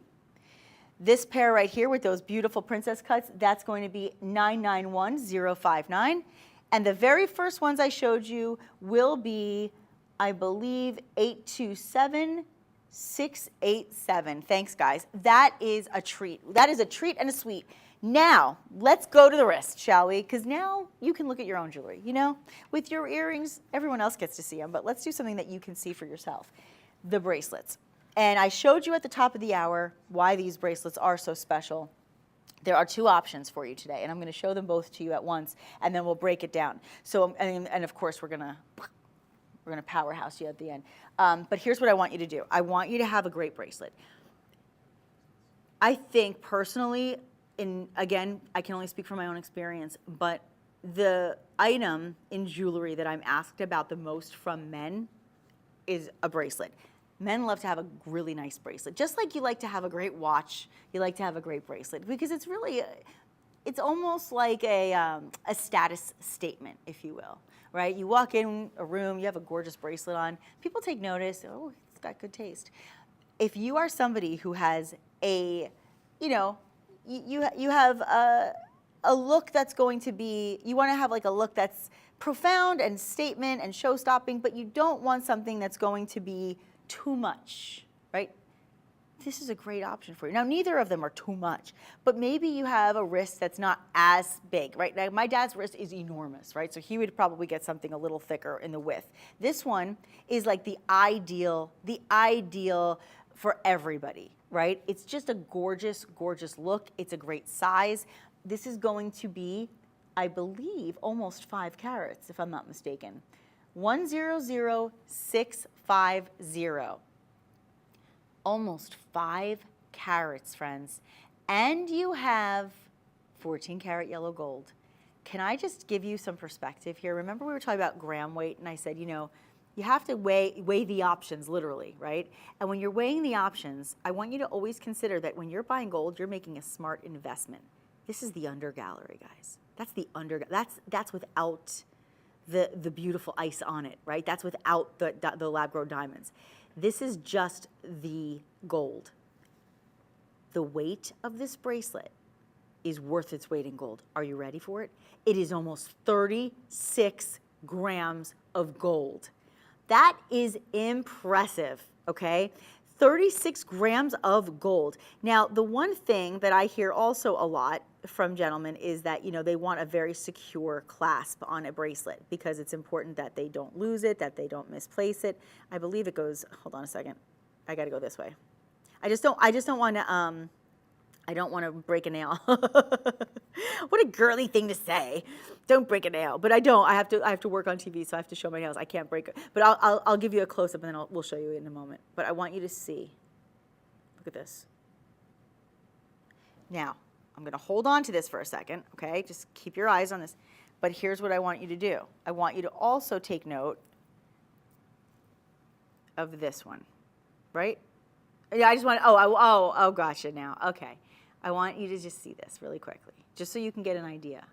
This pair right here with those beautiful princess cuts, that's going to be 991-059. And the very first ones I showed you will be, I believe, 827-687. Thanks, guys. That is a treat. That is a treat and a sweet. Now, let's go to the wrist, shall we? Because now you can look at your own jewelry, you know? With your earrings, everyone else gets to see them, but let's do something that you can see for yourself. The bracelets. And I showed you at the top of the hour why these bracelets are so special. There are two options for you today, and I'm going to show them both to you at once, and then we'll break it down. So, and of course, we're going to powerhouse you at the end. But here's what I want you to do. I want you to have a great bracelet. I think personally, again, I can only speak from my own experience, but the item in jewelry that I'm asked about the most from men is a bracelet. Men love to have a really nice bracelet. Just like you like to have a great watch, you like to have a great bracelet, because it's really, it's almost like a status statement, if you will, right? You walk in a room, you have a gorgeous bracelet on, people take notice, oh, it's got good taste. If you are somebody who has a, you know, you have a look that's going to be, you want to have like a look that's profound and statement and show-stopping, but you don't want something that's going to be too much, right? This is a great option for you. Now, neither of them are too much, but maybe you have a wrist that's not as big, right? Now, my dad's wrist is enormous, right? So he would probably get something a little thicker in the width. This one is like the ideal for everybody, right? It's just a gorgeous, gorgeous look. It's a great size. This is going to be, I believe, almost 5 carats, if I'm not mistaken. 100650. Almost 5 carats, friends. And you have 14 karat yellow gold. Can I just give you some perspective here? Remember we were talking about gram weight, and I said, you know, you have to weigh the options, literally, right? And when you're weighing the options, I want you to always consider that when you're buying gold, you're making a smart investment. This is the under gallery, guys. That's the under, that's without the beautiful ice on it, right? That's without the lab-grown diamonds. This is just the gold. The weight of this bracelet is worth its weight in gold. Are you ready for it? It is almost 36 grams of gold. That is impressive, okay? 36 grams of gold. Now, the one thing that I hear also a lot from gentlemen is that, you know, they want a very secure clasp on a bracelet because it's important that they don't lose it, that they don't misplace it. I believe it goes, hold on a second. I got to go this way. I just don't want to, I don't want to break a nail. What a girly thing to say. Don't break a nail. But I don't. I have to work on TV, so I have to show my nails. I can't break it. But I'll give you a close-up, and then we'll show you in a moment. But I want you to see. Look at this. Now, I'm going to hold on to this for a second, okay? Just keep your eyes on this. But here's what I want you to do. I want you to also take note of this one, right? Yeah, I just want, oh, gotcha now. Okay. I want you to just see this really quickly, just so you can get an idea.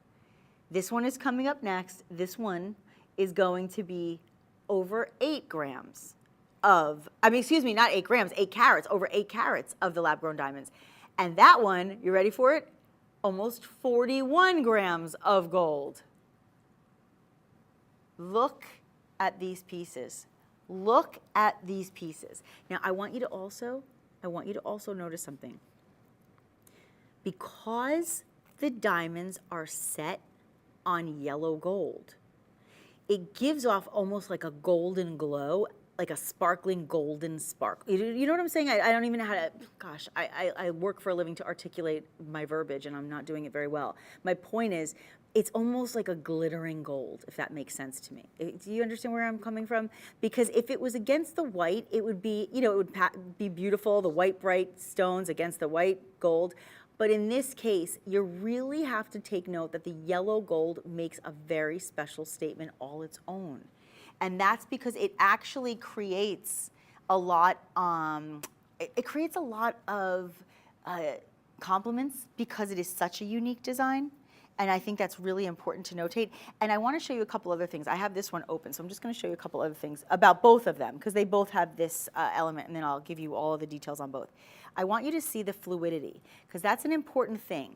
This one is coming up next. This one is going to be over 8 grams of, excuse me, not 8 grams, 8 carats, over 8 carats of the lab-grown diamonds. And that one, you ready for it? Almost 41 grams of gold. Look at these pieces. Look at these pieces. Now, I want you to also notice something. Because the diamonds are set on yellow gold, it gives off almost like a golden glow, like a sparkling golden spark. You know what I'm saying? I don't even know how to, gosh, I work for a living to articulate my verbiage, and I'm not doing it very well. My point is, it's almost like a glittering gold, if that makes sense to me. Do you understand where I'm coming from? Because if it was against the white, it would be, it would be beautiful, the white bright stones against the white gold. But in this case, you really have to take note that the yellow gold makes a very special statement all its own. And that's because it actually creates a lot, it creates a lot of compliments because it is such a unique design. And I think that's really important to notate. And I want to show you a couple other things. I have this one open, so I'm just going to show you a couple other things about both of them, because they both have this element, and then I'll give you all of the details on both. I want you to see the fluidity, because that's an important thing.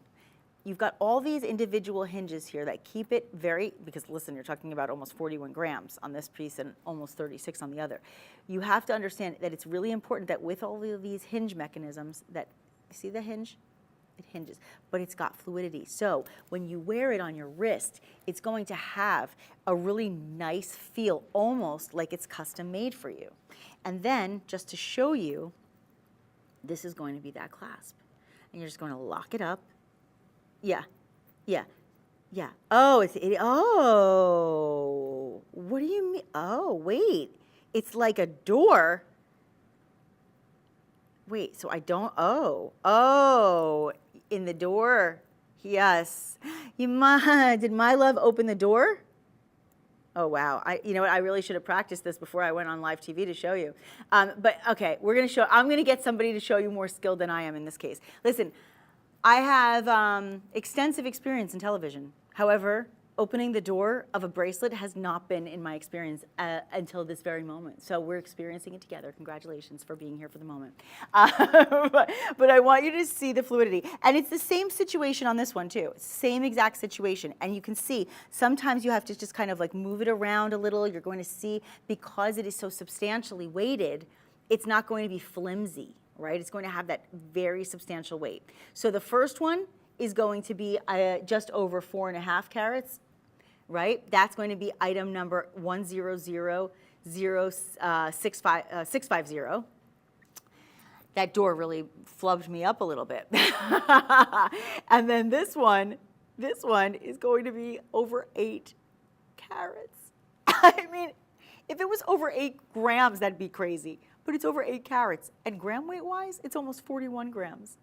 You've got all these individual hinges here that keep it very, because listen, you're talking about almost 41 grams on this piece and almost 36 on the other. You have to understand that it's really important that with all of these hinge mechanisms, that, see the hinge? It hinges, but it's got fluidity. So when you wear it on your wrist, it's going to have a really nice feel, almost like it's custom made for you. And then, just to show you, this is going to be that clasp. And you're just going to lock it up. Yeah, yeah, yeah. Oh, oh, what do you mean? Oh, wait, it's like a door. Wait, so I don't, oh, in the door, yes. Did my love open the door? Oh, wow. You know what, I really should have practiced this before I went on live TV to show you. But okay, I'm gonna get somebody to show you more skilled than I am in this case. Listen, I have extensive experience in television. However, opening the door of a bracelet has not been in my experience until this very moment. So we're experiencing it together. Congratulations for being here for the moment. But I want you to see the fluidity. And it's the same situation on this one too. Same exact situation. And you can see sometimes you have to just kind of like move it around a little. You're going to see, because it is so substantially weighted, it's not going to be flimsy, right? It's going to have that very substantial weight. So the first one is going to be just over 4.5 carats, right? That's going to be item number 100650. That door really flubbed me up a little bit. And then this one is going to be over 8 carats. I mean, if it was over 8 grams, that'd be crazy. But it's over 8 carats. And gram weight wise, it's almost 41 grams.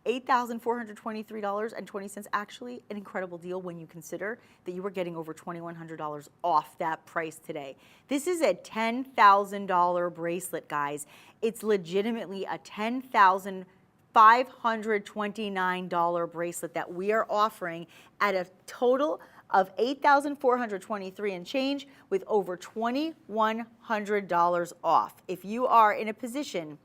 $8,423.20, actually an incredible deal when you consider that you were getting over $2,100 off that price today. This is a $10,000 bracelet, guys. It's legitimately a $10,529 bracelet that we are offering at a total of $8,423 and change, with over $2,100 off. If you are in a position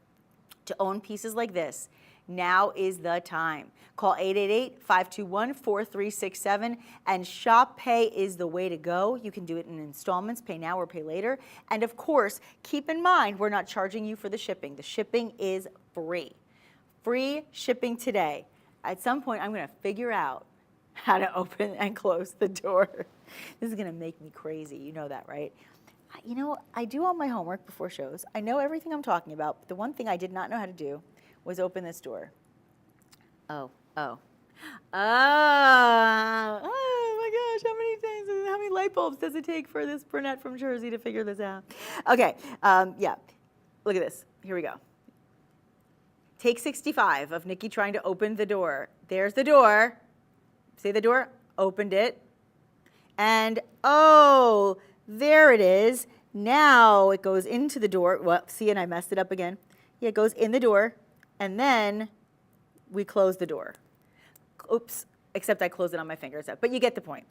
to own pieces like this, now is the time. Call 888-521-4367, and Shop Pay is the way to go. You can do it in installments, pay now or pay later. And of course, keep in mind, we're not charging you for the shipping. The shipping is free. Free shipping today. At some point, I'm gonna figure out how to open and close the door. This is gonna make me crazy, you know that, right? You know, I do all my homework before shows. I know everything I'm talking about, but the one thing I did not know how to do was open this door. Oh my gosh, how many light bulbs does it take for this brunette from Jersey to figure this out? Okay, yeah, look at this, here we go. Take 65 of Nikki trying to open the door. There's the door, see the door? Opened it. And oh, there it is. Now it goes into the door. Well, see, and I messed it up again. Yeah, it goes in the door. And then we close the door. Oops, except I close it on my fingers. But you get the point.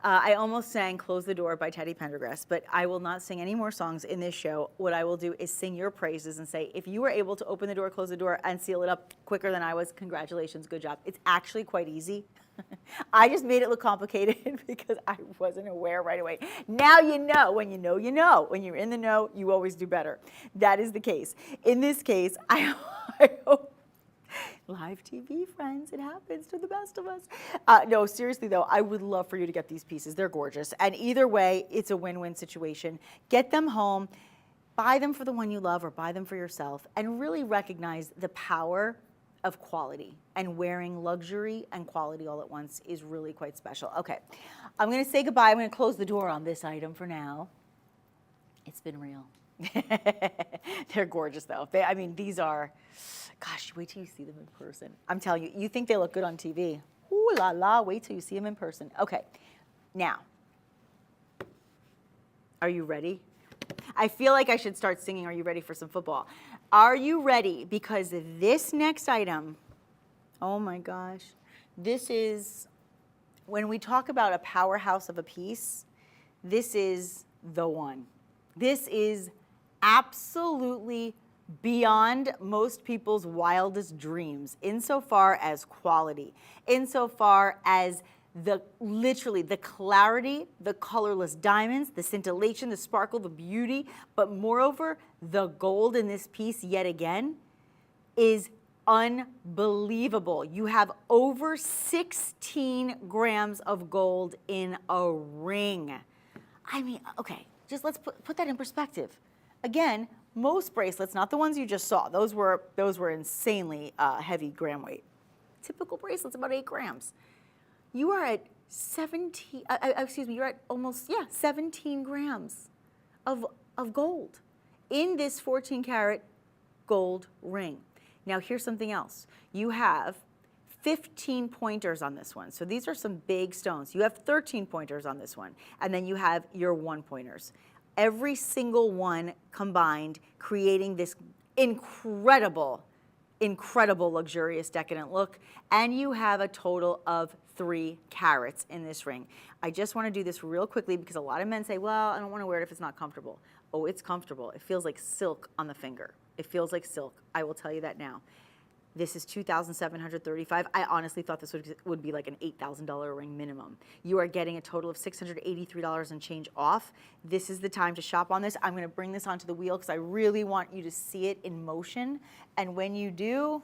I almost sang Close the Door by Teddy Pendergrass, but I will not sing any more songs in this show. What I will do is sing your praises and say, if you were able to open the door, close the door, and seal it up quicker than I was, congratulations, good job. It's actually quite easy. I just made it look complicated because I wasn't aware right away. Now you know. When you know, you know. When you're in the know, you always do better. That is the case. In this case, I hope. Live TV, friends, it happens to the best of us. No, seriously though, I would love for you to get these pieces. They're gorgeous. And either way, it's a win-win situation. Get them home, buy them for the one you love or buy them for yourself, and really recognize the power of quality. And wearing luxury and quality all at once is really quite special. Okay, I'm gonna say goodbye. I'm gonna close the door on this item for now. It's been real. They're gorgeous though. I mean, these are, gosh, wait till you see them in person. I'm telling you, you think they look good on TV. Ooh la la, wait till you see them in person. Okay, now, are you ready? I feel like I should start singing, are you ready for some football? Are you ready? Because this next item, oh my gosh, this is, when we talk about a powerhouse of a piece, this is the one. This is absolutely beyond most people's wildest dreams, insofar as quality, insofar as literally the clarity, the colorless diamonds, the scintillation, the sparkle, the beauty, but moreover, the gold in this piece yet again is unbelievable. You have over 16 grams of gold in a ring. I mean, okay, just let's put that in perspective. Again, most bracelets, not the ones you just saw, those were insanely heavy gram weight. Typical bracelets, about 8 grams. You are at 17, you're at almost, 17 grams of gold in this 14 karat gold ring. Now here's something else. You have 15 pointers on this one. So these are some big stones. You have 13 pointers on this one. And then you have your 1 pointers. Every single one combined, creating this incredible, luxurious, decadent look. And you have a total of 3 carats in this ring. I just want to do this real quickly because a lot of men say, well, I don't want to wear it if it's not comfortable. Oh, it's comfortable. It feels like silk on the finger. It feels like silk. I will tell you that now. This is $2,735. I honestly thought this would be like an $8,000 ring minimum. You are getting a total of $683 and change off. This is the time to shop on this. I'm going to bring this onto the wheel because I really want you to see it in motion. And when you do,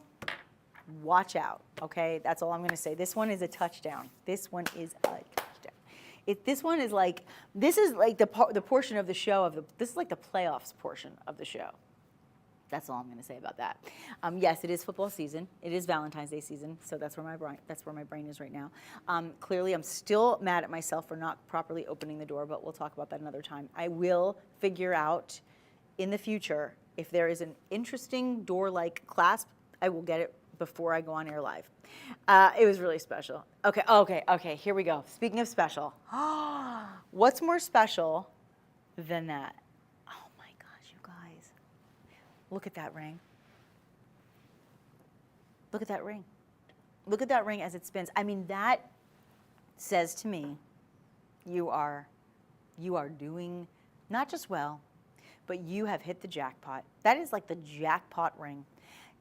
watch out, okay? That's all I'm going to say. This one is a touchdown. This one is a touchdown. This is like the portion of the show this is like the playoffs portion of the show. That's all I'm going to say about that. Yes, it is football season. It is Valentine's Day season, so that's where my brain is right now. Clearly, I'm still mad at myself for not properly opening the door, but we'll talk about that another time. I will figure out in the future if there is an interesting door-like clasp. I will get it before I go on air live. It was really special. Okay. Here we go. Speaking of special, what's more special than that? Look at that ring. Look at that ring. Look at that ring as it spins. I mean, that says to me, you are doing not just well, but you have hit the jackpot. That is like the jackpot ring.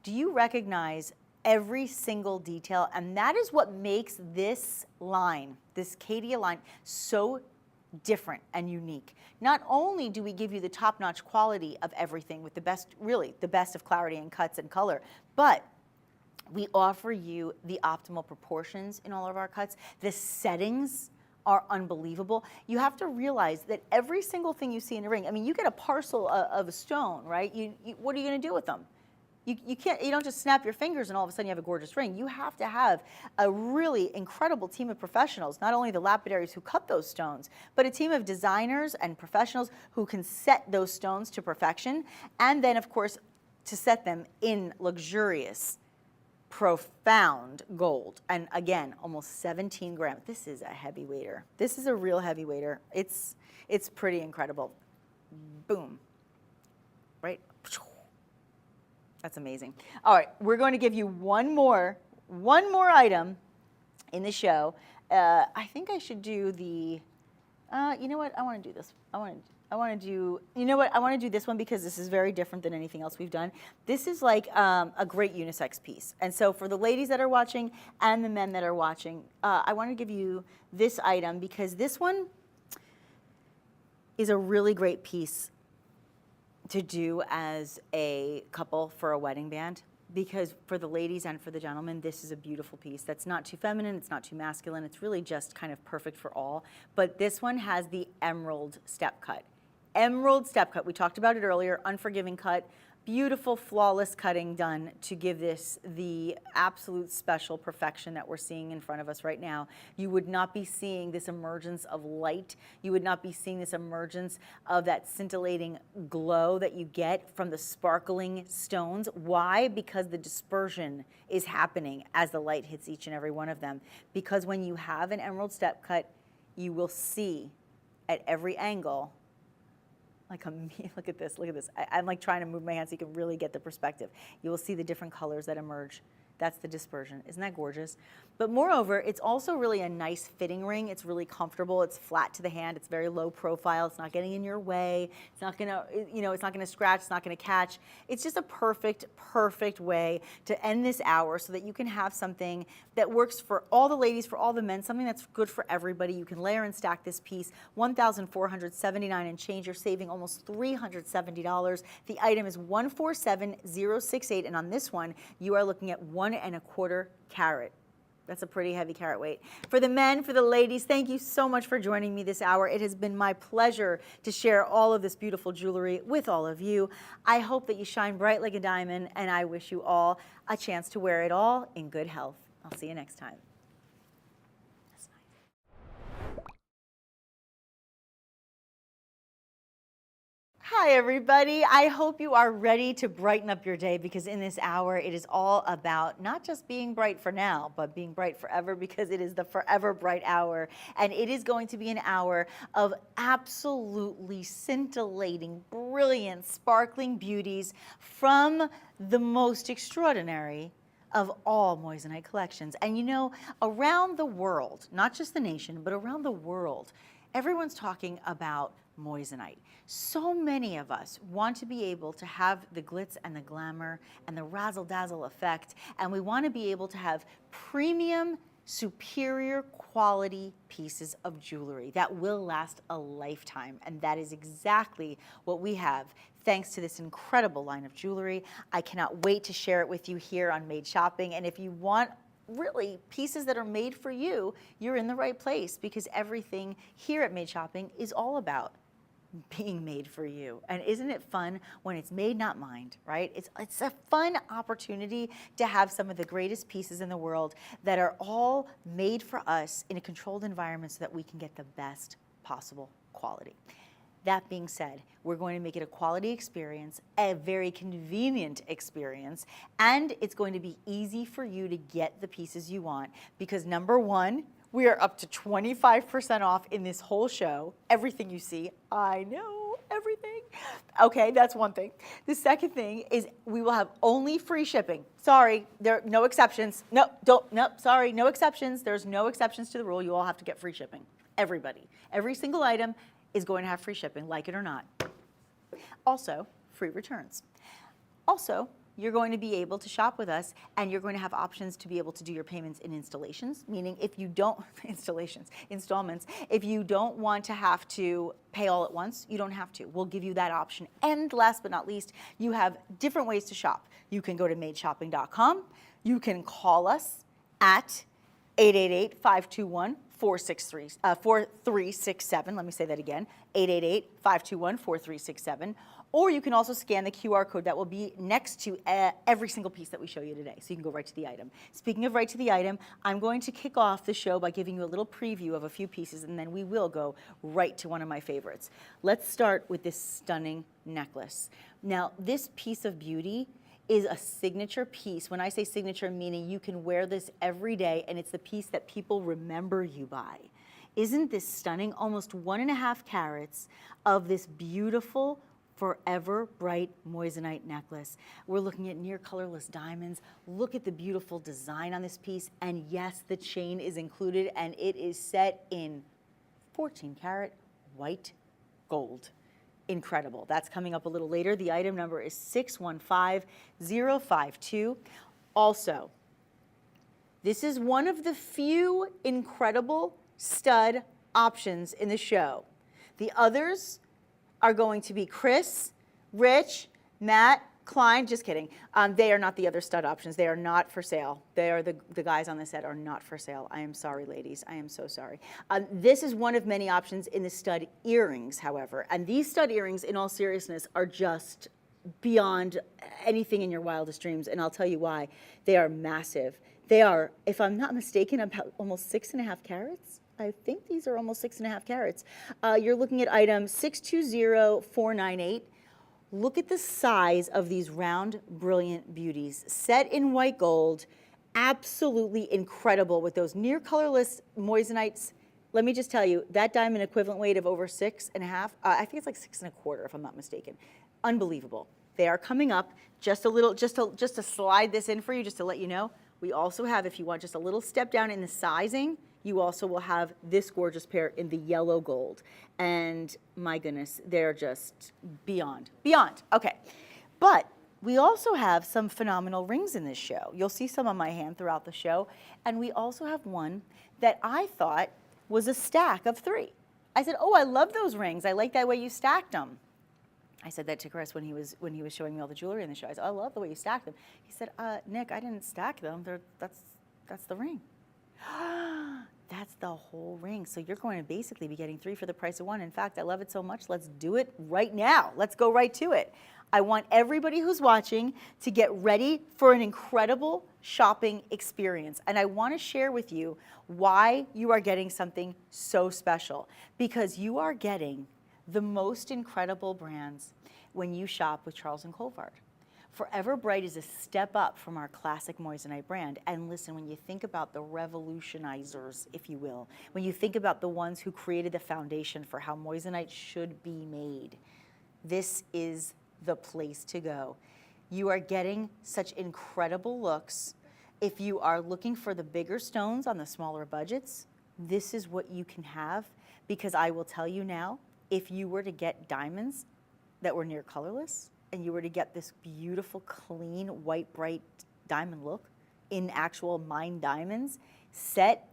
Do you recognize every single detail? And that is what makes this line, this Caydia line, so different and unique. Not only do we give you the top-notch quality of everything with the best, really, the best of clarity and cuts and color, but we offer you the optimal proportions in all of our cuts. The settings are unbelievable. You have to realize that every single thing you see in a ring, I mean, you get a parcel of a stone, right? What are you going to do with them? You don't just snap your fingers and all of a sudden you have a gorgeous ring. You have to have a really incredible team of professionals, not only the lapidaries who cut those stones, but a team of designers and professionals who can set those stones to perfection, and then of course to set them in luxurious, profound gold. And again, almost 17 grams. This is a heavyweighter. This is a real heavyweighter. It's pretty incredible. Boom. Right? That's amazing. All right, we're going to give you one more item in the show. I think I should do the, you know what, I want to do this. I want to do, you know what, I want to do this one because this is very different than anything else we've done. This is like a great unisex piece. And so for the ladies that are watching and the men that are watching, I want to give you this item because this one is a really great piece to do as a couple for a wedding band. Because for the ladies and for the gentlemen, this is a beautiful piece that's not too feminine, it's not too masculine, it's really just kind of perfect for all. But this one has the emerald step cut. Emerald step cut, we talked about it earlier, unforgiving cut, beautiful, flawless cutting done to give this the absolute special perfection that we're seeing in front of us right now. You would not be seeing this emergence of light. You would not be seeing this emergence of that scintillating glow that you get from the sparkling stones. Why? Because the dispersion is happening as the light hits each and every one of them. Because when you have an emerald step cut, you will see at every angle, like look at this, look at this. I'm like trying to move my hand so you can really get the perspective. You will see the different colors that emerge. That's the dispersion. Isn't that gorgeous? But moreover, it's also really a nice fitting ring. It's really comfortable. It's flat to the hand. It's very low profile. It's not getting in your way. It's not gonna, you know, it's not gonna scratch. It's not gonna catch. It's just a perfect, perfect way to end this hour so that you can have something that works for all the ladies, for all the men, something that's good for everybody. You can layer and stack this piece, $1,479 and change. You're saving almost $370. The item is 147068, and on this one, you are looking at 1¼ carat. That's a pretty heavy carat weight. For the men, for the ladies, thank you so much for joining me this hour. It has been my pleasure to share all of this beautiful jewelry with all of you. I hope that you shine bright like a diamond, and I wish you all a chance to wear it all in good health. I'll see you next time. Hi everybody, I hope you are ready to brighten up your day because in this hour it is all about not just being bright for now, but being bright forever because it is the forever bright hour. And it is going to be an hour of absolutely scintillating, brilliant, sparkling beauties from the most extraordinary of all moissanite collections. And you know, around the world, not just the nation, but around the world, everyone's talking about moissanite. So many of us want to be able to have the glitz and the glamour and the razzle-dazzle effect, and we want to be able to have premium, superior quality pieces of jewelry that will last a lifetime, and that is exactly what we have thanks to this incredible line of jewelry. I cannot wait to share it with you here on Made Shopping, and if you want really pieces that are made for you, you're in the right place because everything here at Made Shopping is all about being made for you. And isn't it fun when it's made, not mined, right? It's a fun opportunity to have some of the greatest pieces in the world that are all made for us in a controlled environment so that we can get the best possible quality. That being said, we're going to make it a quality experience, a very convenient experience, and it's going to be easy for you to get the pieces you want because number one, we are up to 25% off in this whole show. Everything you see, I know, everything. Okay, that's one thing. The second thing is we will have only free shipping. Sorry, there are no exceptions. No, sorry, no exceptions. There's no exceptions to the rule. You all have to get free shipping. Everybody. Every single item is going to have free shipping, like it or not. Also, free returns. Also, you're going to be able to shop with us and you're going to have options to be able to do your payments in installations, meaning if you don't, installments, if you don't want to have to pay all at once, you don't have to. We'll give you that option. And last but not least, you have different ways to shop. You can go to madeshopping.com. You can call us at 888-521-4367. Let me say that again, 888-521-4367. Or you can also scan the QR code that will be next to every single piece that we show you today. So you can go right to the item. Speaking of right to the item, I'm going to kick off the show by giving you a little preview of a few pieces, and then we will go right to one of my favorites. Let's start with this stunning necklace. Now, this piece of beauty is a signature piece. When I say signature, meaning you can wear this every day, and it's the piece that people remember you by. Isn't this stunning? Almost 1½ carats of this beautiful Forever Bright moissanite necklace. We're looking at near colorless diamonds. Look at the beautiful design on this piece. And yes, the chain is included, and it is set in 14 karat white gold. Incredible. That's coming up a little later. The item number is 615052. Also, this is one of the few incredible stud options in the show. The others are going to be Chris, Rich, Matt, Klein. Just kidding. They are not the other stud options. They are not for sale. They are the guys on the set are not for sale. I am sorry, ladies. I am so sorry. This is one of many options in the stud earrings, however. And these stud earrings, in all seriousness, are just beyond anything in your wildest dreams. And I'll tell you why. They are massive. They are, if I'm not mistaken, about almost 6.5 carats. I think these are almost 6.5 carats. You're looking at item 620498. Look at the size of these round, brilliant beauties. Set in white gold, absolutely incredible with those near colorless moissanites. Let me just tell you, that diamond equivalent weight of over 6.5, I think it's like 6.25 if I'm not mistaken. Unbelievable. They are coming up. Just a little, just to slide this in for you, just to let you know, we also have, if you want just a little step down in the sizing, you also will have this gorgeous pair in the yellow gold. And my goodness, they're just beyond. Okay, but we also have some phenomenal rings in this show. You'll see some on my hand throughout the show. And we also have one that I thought was a stack of 3. I said, oh, I love those rings. I like that way you stacked them. I said that to Chris when he was showing me all the jewelry in the show. I said, I love the way you stacked them. He said, Nick, I didn't stack them. That's the ring. That's the whole ring. So you're going to basically be getting 3 for the price of 1. In fact, I love it so much, let's do it right now. Let's go right to it. I want everybody who's watching to get ready for an incredible shopping experience. And I want to share with you why you are getting something so special. Because you are getting the most incredible brands when you shop with Charles & Colvard. Forever Bright is a step up from our classic moissanite brand. And listen, when you think about the revolutionizers, if you will, when you think about the ones who created the foundation for how moissanite should be made, this is the place to go. You are getting such incredible looks. If you are looking for the bigger stones on the smaller budgets, this is what you can have, because I will tell you now, if you were to get diamonds that were near colorless, and you were to get this beautiful, clean, white, bright diamond look in actual mined diamonds, set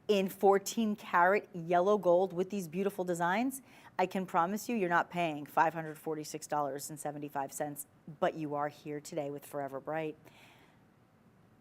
in 14 karat yellow gold with these beautiful designs, I can promise you, you're not paying $546.75, but you are here today with Forever Bright.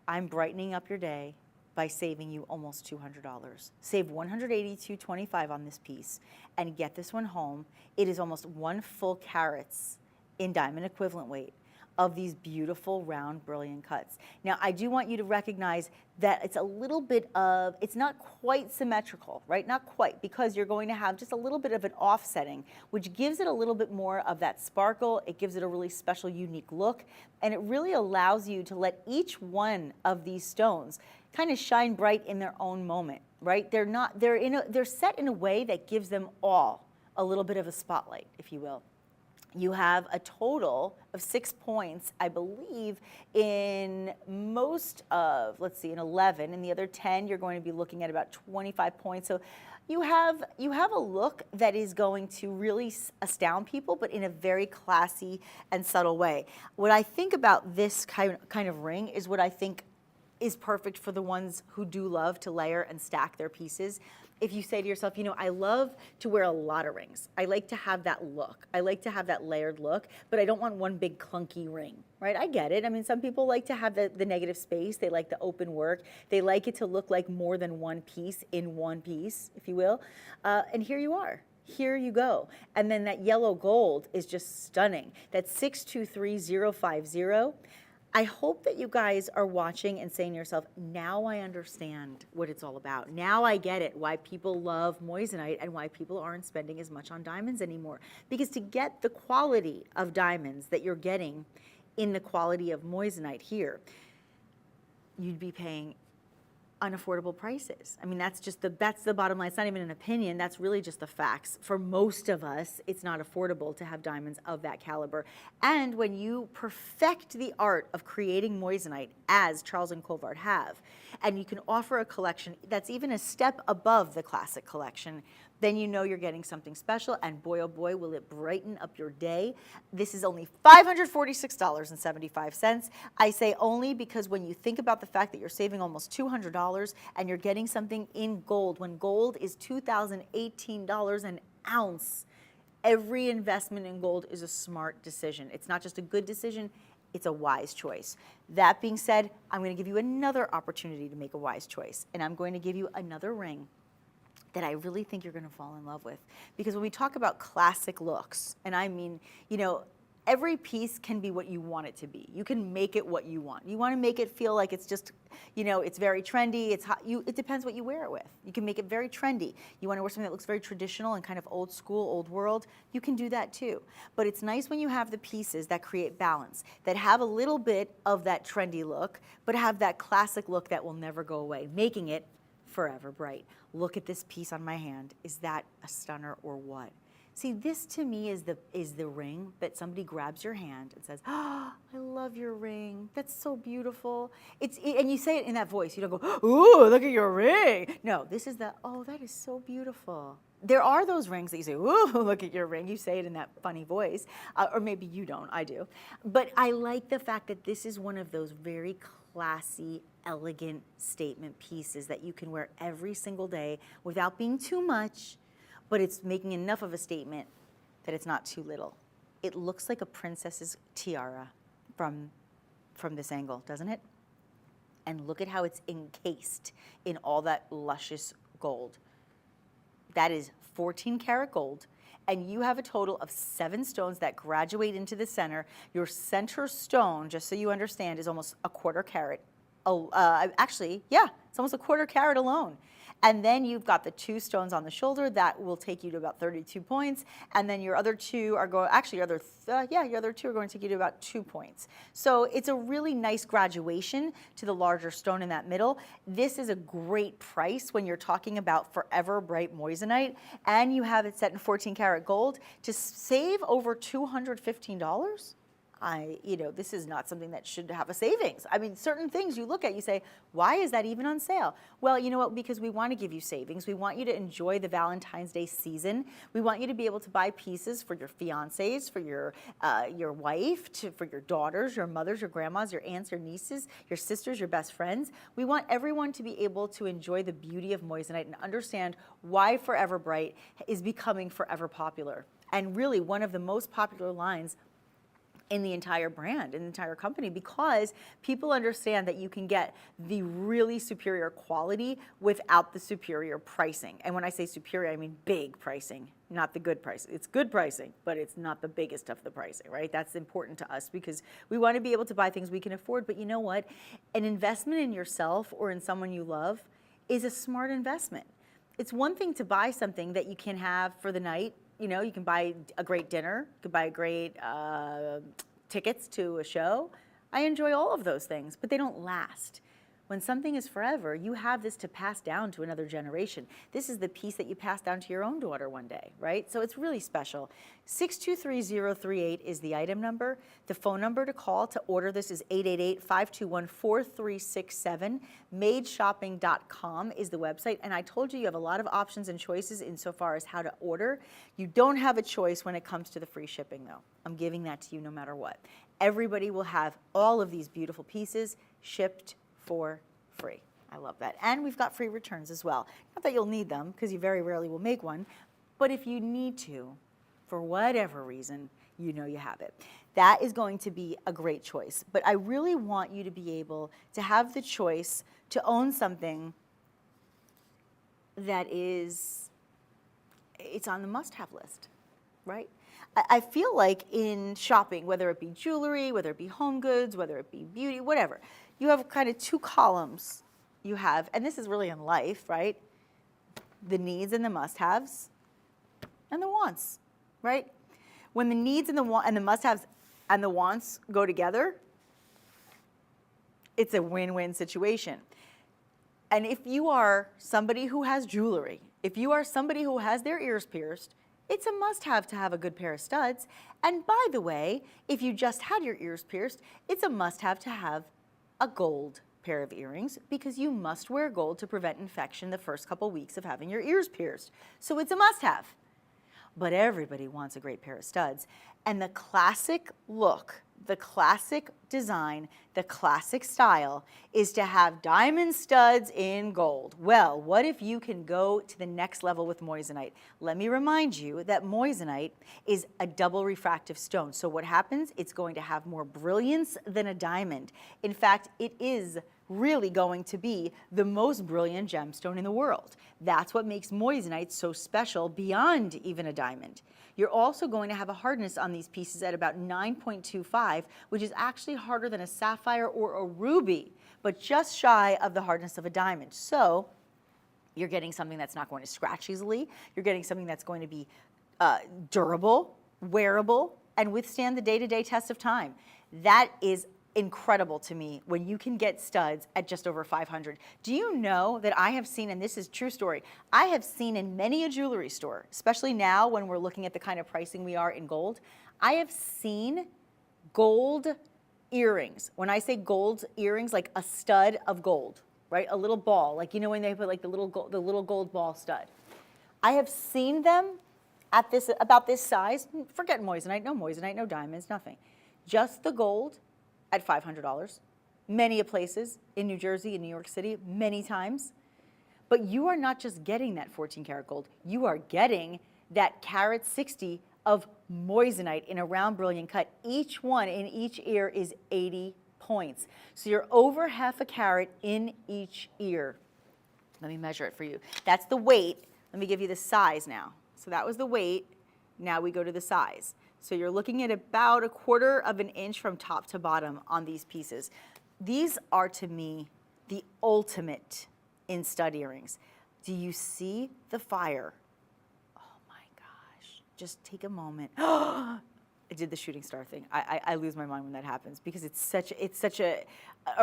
I'm brightening up your day by saving you almost $200. Save $182.25 on this piece and get this one home. It is almost 1 full carats in diamond equivalent weight of these beautiful round brilliant cuts. Now I do want you to recognize that it's a little bit of, it's not quite symmetrical, right? Not quite, because you're going to have just a little bit of an offsetting, which gives it a little bit more of that sparkle. It gives it a really special, unique look, and it really allows you to let each one of these stones kind of shine bright in their own moment, right? They're set in a way that gives them all a little bit of a spotlight, if you will. You have a total of 6 points, I believe, in most of, let's see, in 11. In the other 10, you're going to be looking at about 25 points. So you have a look that is going to really astound people, but in a very classy and subtle way. What I think about this kind of ring is what I think is perfect for the ones who do love to layer and stack their pieces. If you say to yourself, you know, I love to wear a lot of rings. I like to have that look. I like to have that layered look, but I don't want one big clunky ring, right? I get it. I mean, some people like to have the negative space. They like the open work. They like it to look like more than one piece in one piece, if you will. And here you are. Here you go. And then that yellow gold is just stunning. That's 623050. I hope that you guys are watching and saying to yourself, now I understand what it's all about. Now I get it, why people love moissanite and why people aren't spending as much on diamonds anymore. Because to get the quality of diamonds that you're getting in the quality of moissanite here, you'd be paying unaffordable prices. I mean, that's the bottom line. It's not even an opinion. That's really just the facts. For most of us, it's not affordable to have diamonds of that caliber. And when you perfect the art of creating moissanite, as Charles and Colvard have, and you can offer a collection that's even a step above the classic collection, then you know you're getting something special, and boy, oh boy, will it brighten up your day. This is only $546.75. I say only because when you think about the fact that you're saving almost $200 and you're getting something in gold, when gold is $2,018 an ounce, every investment in gold is a smart decision. It's not just a good decision, it's a wise choice. That being said, I'm going to give you another opportunity to make a wise choice, and I'm going to give you another ring that I really think you're going to fall in love with. Because when we talk about classic looks, and I mean, you know, every piece can be what you want it to be. You can make it what you want. You want to make it feel like it's just, you know, it's very trendy, it's hot. It depends what you wear it with. You can make it very trendy. You want to wear something that looks very traditional and kind of old school, old world, you can do that too. But it's nice when you have the pieces that create balance, that have a little bit of that trendy look, but have that classic look that will never go away, making it forever bright. Look at this piece on my hand. Is that a stunner or what? See, this to me is the ring that somebody grabs your hand and says, "Oh, I love your ring. That's so beautiful." And you say it in that voice. You don't go, "Ooh, look at your ring." No, this is "Oh, that is so beautiful." There are those rings that you say, "Ooh, look at your ring." You say it in that funny voice, or maybe you don't. I do. But I like the fact that this is one of those very classy, elegant statement pieces that you can wear every single day without being too much, but it's making enough of a statement that it's not too little. It looks like a princess's tiara from this angle, doesn't it? And look at how it's encased in all that luscious gold. That is 14 karat gold, and you have a total of 7 stones that graduate into the center. Your center stone, just so you understand, is almost a quarter carat. Actually, yeah, it's almost a quarter carat alone. And then you've got the 2 stones on the shoulder that will take you to about 32 points. And then your other 2 are going, actually, your other 2 are going to take you to about 2 points. So it's a really nice graduation to the larger stone in that middle. This is a great price when you're talking about forever bright moissanite, and you have it set in 14 karat gold. To save over $215, this is not something that should have a savings. I mean, certain things you look at, you say, why is that even on sale? Well, you know what, because we want to give you savings. We want you to enjoy the Valentine's Day season. We want you to be able to buy pieces for your fiancés, for your wife, for your daughters, your mothers, your grandmas, your aunts, your nieces, your sisters, your best friends. We want everyone to be able to enjoy the beauty of moissanite and understand why Forever Bright is becoming forever popular. And really one of the most popular lines in the entire brand, in the entire company, because people understand that you can get the really superior quality without the superior pricing. And when I say superior, I mean big pricing, not the good pricing. It's good pricing, but it's not the biggest of the pricing, right? That's important to us because we want to be able to buy things we can afford. But you know what? An investment in yourself or in someone you love is a smart investment. It's one thing to buy something that you can have for the night. You know, you can buy a great dinner, you can buy great tickets to a show. I enjoy all of those things, but they don't last. When something is forever, you have this to pass down to another generation. This is the piece that you pass down to your own daughter one day, right? So it's really special. 623038 is the item number. The phone number to call to order this is 888-521-4367. Madeshopping.com is the website. And I told you have a lot of options and choices insofar as how to order. You don't have a choice when it comes to the free shipping, though. I'm giving that to you no matter what. Everybody will have all of these beautiful pieces shipped for free. I love that. And we've got free returns as well. Not that you'll need them, because you very rarely will make one, but if you need to, for whatever reason, you know you have it. That is going to be a great choice. But I really want you to be able to have the choice to own something that it's on the must-have list, right? I feel like in shopping, whether it be jewelry, whether it be home goods, whether it be beauty, whatever, you have kind of 2 columns you have, and this is really in life, right? The needs and the must-haves and the wants, right? When the needs and the must-haves and the wants go together, it's a win-win situation. And if you are somebody who has jewelry, if you are somebody who has their ears pierced, it's a must-have to have a good pair of studs. And by the way, if you just had your ears pierced, it's a must-have to have a gold pair of earrings, because you must wear gold to prevent infection the first couple weeks of having your ears pierced. So it's a must-have. But everybody wants a great pair of studs. And the classic look, the classic design, the classic style is to have diamond studs in gold. Well, what if you can go to the next level with moissanite? Let me remind you that moissanite is a double refractive stone. So what happens? It's going to have more brilliance than a diamond. In fact, it is really going to be the most brilliant gemstone in the world. That's what makes moissanite so special beyond even a diamond. You're also going to have a hardness on these pieces at about 9.25, which is actually harder than a sapphire or a ruby, but just shy of the hardness of a diamond. So you're getting something that's not going to scratch easily. You're getting something that's going to be durable, wearable, and withstand the day-to-day test of time. That is incredible to me when you can get studs at just over $500. Do you know that I have seen, and this is true story, I have seen in many a jewelry store, especially now when we're looking at the kind of pricing we are in gold, I have seen gold earrings. When I say gold earrings, like a stud of gold, right? A little ball, like you know when they put like the little gold ball stud. I have seen them at this, about this size, forget moissanite, no diamonds, nothing. Just the gold at $500, many a places in New Jersey and New York City, many times. But you are not just getting that 14 karat gold, you are getting that carat 60 of moissanite in a round brilliant cut. Each one in each ear is 80 points. So you're over half a carat in each ear. Let me measure it for you. That's the weight. Let me give you the size now. So that was the weight. Now we go to the size. So you're looking at about 1/4 of an inch from top to bottom on these pieces. These are, to me, the ultimate in stud earrings. Do you see the fire? Oh my gosh, just take a moment. I did the shooting star thing. I lose my mind when that happens, because it's such a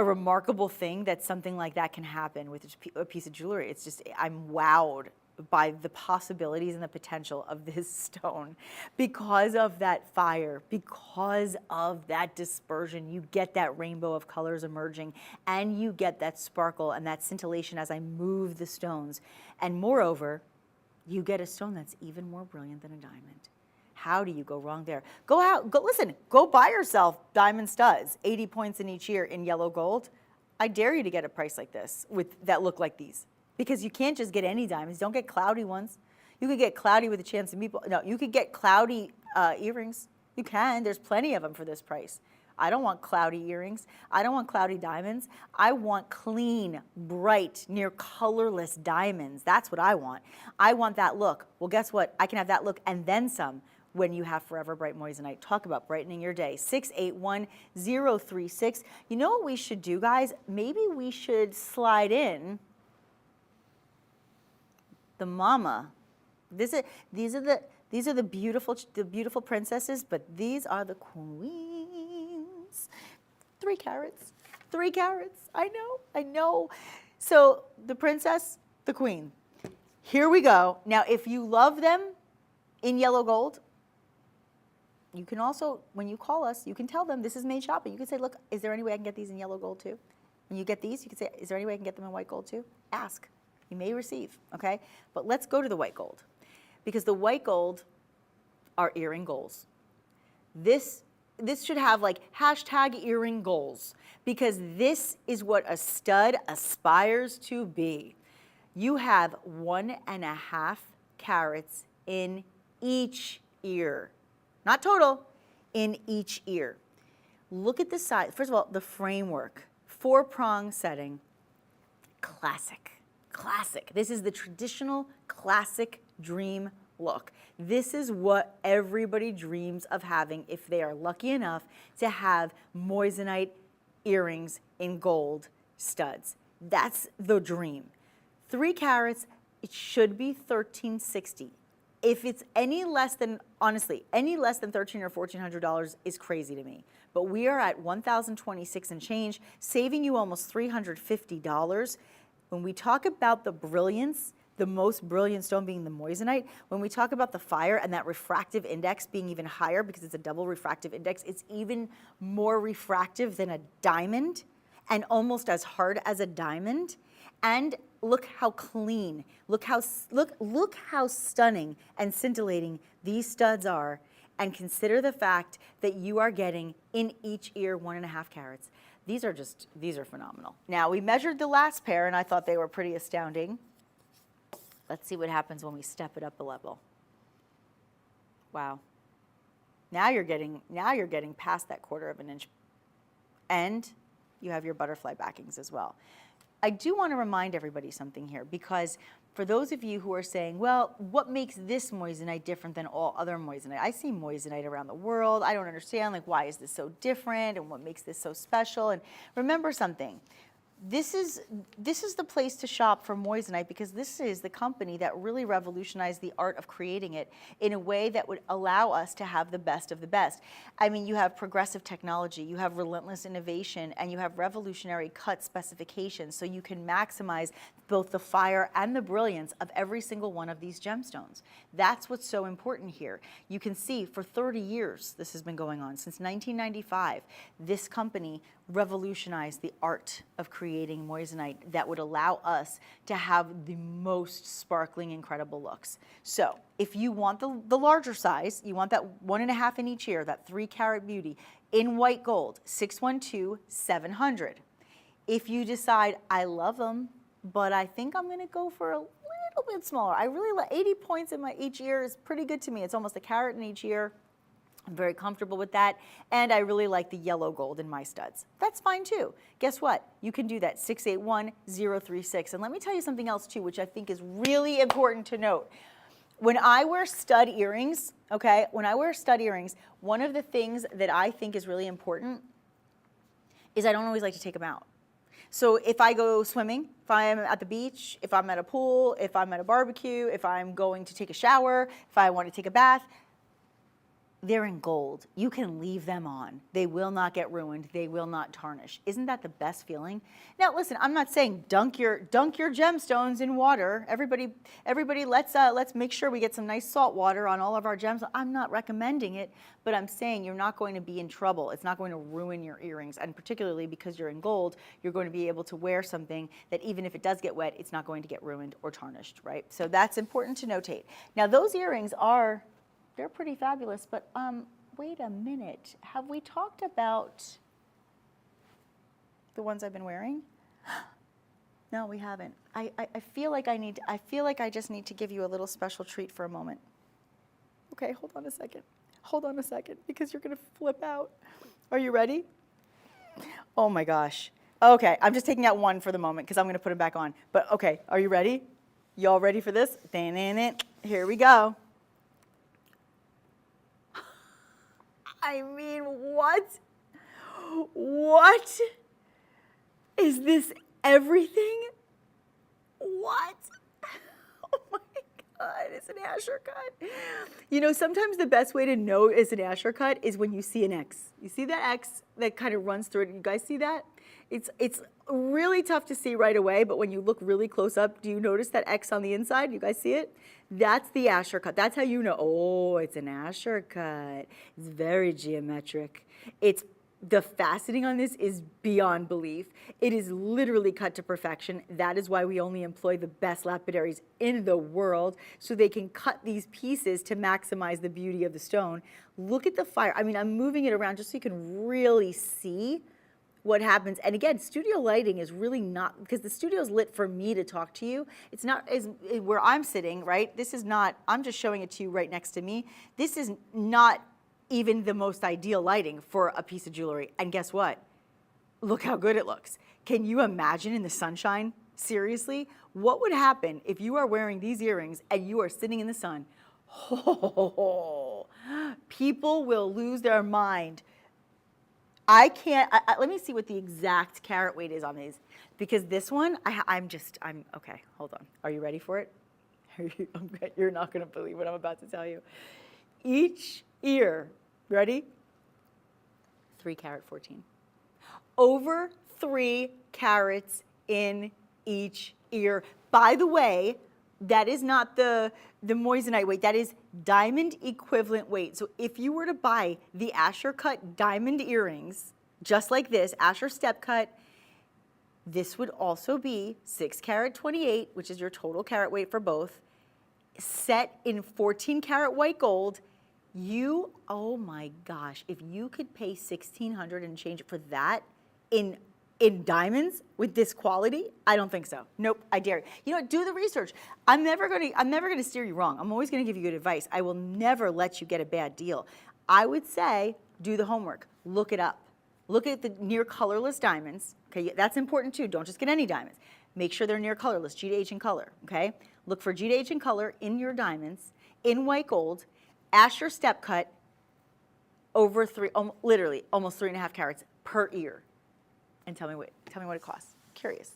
remarkable thing that something like that can happen with a piece of jewelry. It's just, I'm wowed by the possibilities and the potential of this stone. Because of that fire, because of that dispersion, you get that rainbow of colors emerging, and you get that sparkle and that scintillation as I move the stones. And moreover, you get a stone that's even more brilliant than a diamond. How do you go wrong there? Go out, go buy yourself diamond studs, 80 points in each ear in yellow gold. I dare you to get a price like this that look like these. Because you can't just get any diamonds. Don't get cloudy ones. You could get cloudy with a chance of people. No, you could get cloudy earrings. You can. There's plenty of them for this price. I don't want cloudy earrings. I don't want cloudy diamonds. I want clean, bright, near colorless diamonds. That's what I want. I want that look. Well, guess what? I can have that look and then some when you have Forever Bright Moissanite. Talk about brightening your day. 681-036. You know what we should do, guys? Maybe we should slide in the mama. These are the beautiful princesses, but these are the queens. 3 carats. 3 carats. I know. So the princess, the queen. Here we go. Now, if you love them in yellow gold, you can also, when you call us, you can tell them this is Made Shopping. You can say, look, is there any way I can get these in yellow gold too? When you get these, you can say, is there any way I can get them in white gold too? Ask. You may receive, okay? But let's go to the white gold, because the white gold are earring goals. This should have like #earring goals, because this is what a stud aspires to be. You have 1.5 carats in each ear, not total, in each ear. Look at the size. First of all, the framework, 4-prong setting, classic. This is the traditional classic dream look. This is what everybody dreams of having if they are lucky enough to have moissanite earrings in gold studs. That's the dream. 3 carats, it should be $1,360. If it's any less than, honestly, any less than $1,300 or $1,400 is crazy to me. But we are at $1,026 and change, saving you almost $350. When we talk about the brilliance, the most brilliant stone being the moissanite, when we talk about the fire and that refractive index being even higher because it's a double refractive index, it's even more refractive than a diamond and almost as hard as a diamond. And look how clean, look how stunning and scintillating these studs are. And consider the fact that you are getting in each ear 1.5 carats. These are phenomenal. Now, we measured the last pair and I thought they were pretty astounding. Let's see what happens when we step it up a level. Wow. Now you're getting past that 1/4 inch. And you have your butterfly backings as well. I do want to remind everybody something here, because for those of you who are saying, well, what makes this moissanite different than all other moissanite? I see moissanite around the world. I don't understand, like, why is this so different and what makes this so special? And remember something. This is the place to shop for moissanite, because this is the company that really revolutionized the art of creating it in a way that would allow us to have the best of the best. I mean, you have progressive technology, you have relentless innovation, and you have revolutionary cut specifications, so you can maximize both the fire and the brilliance of every single one of these gemstones. That's what's so important here. You can see for 30 years this has been going on. Since 1995, this company revolutionized the art of creating moissanite that would allow us to have the most sparkling, incredible looks. So if you want the larger size, you want that 1.5 in each ear, that 3-carat beauty in white gold, 612-700. If you decide, I love them, but I think I'm gonna go for a little bit smaller. I really like 80 points in each ear is pretty good to me. It's almost 1 carat in each ear. I'm very comfortable with that, and I really like the yellow gold in my studs. That's fine too. Guess what? You can do that, 681-036. And let me tell you something else too, which I think is really important to note. When I wear stud earrings, okay, one of the things that I think is really important is I don't always like to take them out. So if I go swimming, if I'm at the beach, if I'm at a pool, if I'm at a barbecue, if I'm going to take a shower, if I want to take a bath, they're in gold. You can leave them on. They will not get ruined. They will not tarnish. Isn't that the best feeling? Now, listen, I'm not saying dunk your gemstones in water. Everybody, let's make sure we get some nice salt water on all of our gems. I'm not recommending it, but I'm saying you're not going to be in trouble. It's not going to ruin your earrings, and particularly because you're in gold, you're going to be able to wear something that even if it does get wet, it's not going to get ruined or tarnished, right? So that's important to notate. Now, those earrings they're pretty fabulous, but wait a minute. Have we talked about the ones I've been wearing? No, we haven't. I feel like I just need to give you a little special treat for a moment. Okay, hold on a second. Hold on a second, because you're gonna flip out. Are you ready? Oh my gosh. Okay, I'm just taking out one for the moment because I'm gonna put it back on. But okay, are you ready? Y'all ready for this? Here we go. I mean, what? What? Is this everything? What? Oh my God, it's an Asher cut. You know, sometimes the best way to know it's an Asher cut is when you see an X. You see that X that kind of runs through it? You guys see that? It's really tough to see right away, but when you look really close up, do you notice that X on the inside? You guys see it? That's the Asher cut. That's how you know, oh, it's an Asher cut. It's very geometric. The faceting on this is beyond belief. It is literally cut to perfection. That is why we only employ the best lapidaries in the world, so they can cut these pieces to maximize the beauty of the stone. Look at the fire. I mean, I'm moving it around just so you can really see what happens. And again, studio lighting is really not, because the studio's lit for me to talk to you. It's not where I'm sitting, right? This is not, I'm just showing it to you right next to me. This is not even the most ideal lighting for a piece of jewelry. And guess what? Look how good it looks. Can you imagine in the sunshine? Seriously? What would happen if you are wearing these earrings and you are sitting in the sun? Oh, people will lose their mind. I can't, let me see what the exact carat weight is on these, because this one, I'm okay, hold on. Are you ready for it? You're not gonna believe what I'm about to tell you. Each ear, ready? 3 carat 14. Over 3 carats in each ear. By the way, that is not the moissanite weight. That is diamond equivalent weight. So if you were to buy the Asher cut diamond earrings, just like this, Asher step cut, this would also be 6 karat 28, which is your total carat weight for both, set in 14 karat white gold. Oh my gosh, if you could pay $1,600 and change it for that in diamonds with this quality, I don't think so. Nope, I dare you. You know what, do the research. I'm never gonna steer you wrong. I'm always gonna give you good advice. I will never let you get a bad deal. I would say, do the homework, look it up. Look at the near colorless diamonds, okay? That's important too, don't just get any diamonds. Make sure they're near colorless, G to H in color, okay? Look for G to H in color in your diamonds, in white gold, Asher step cut, over literally almost 3.5 carats per ear. And tell me what it costs. Curious.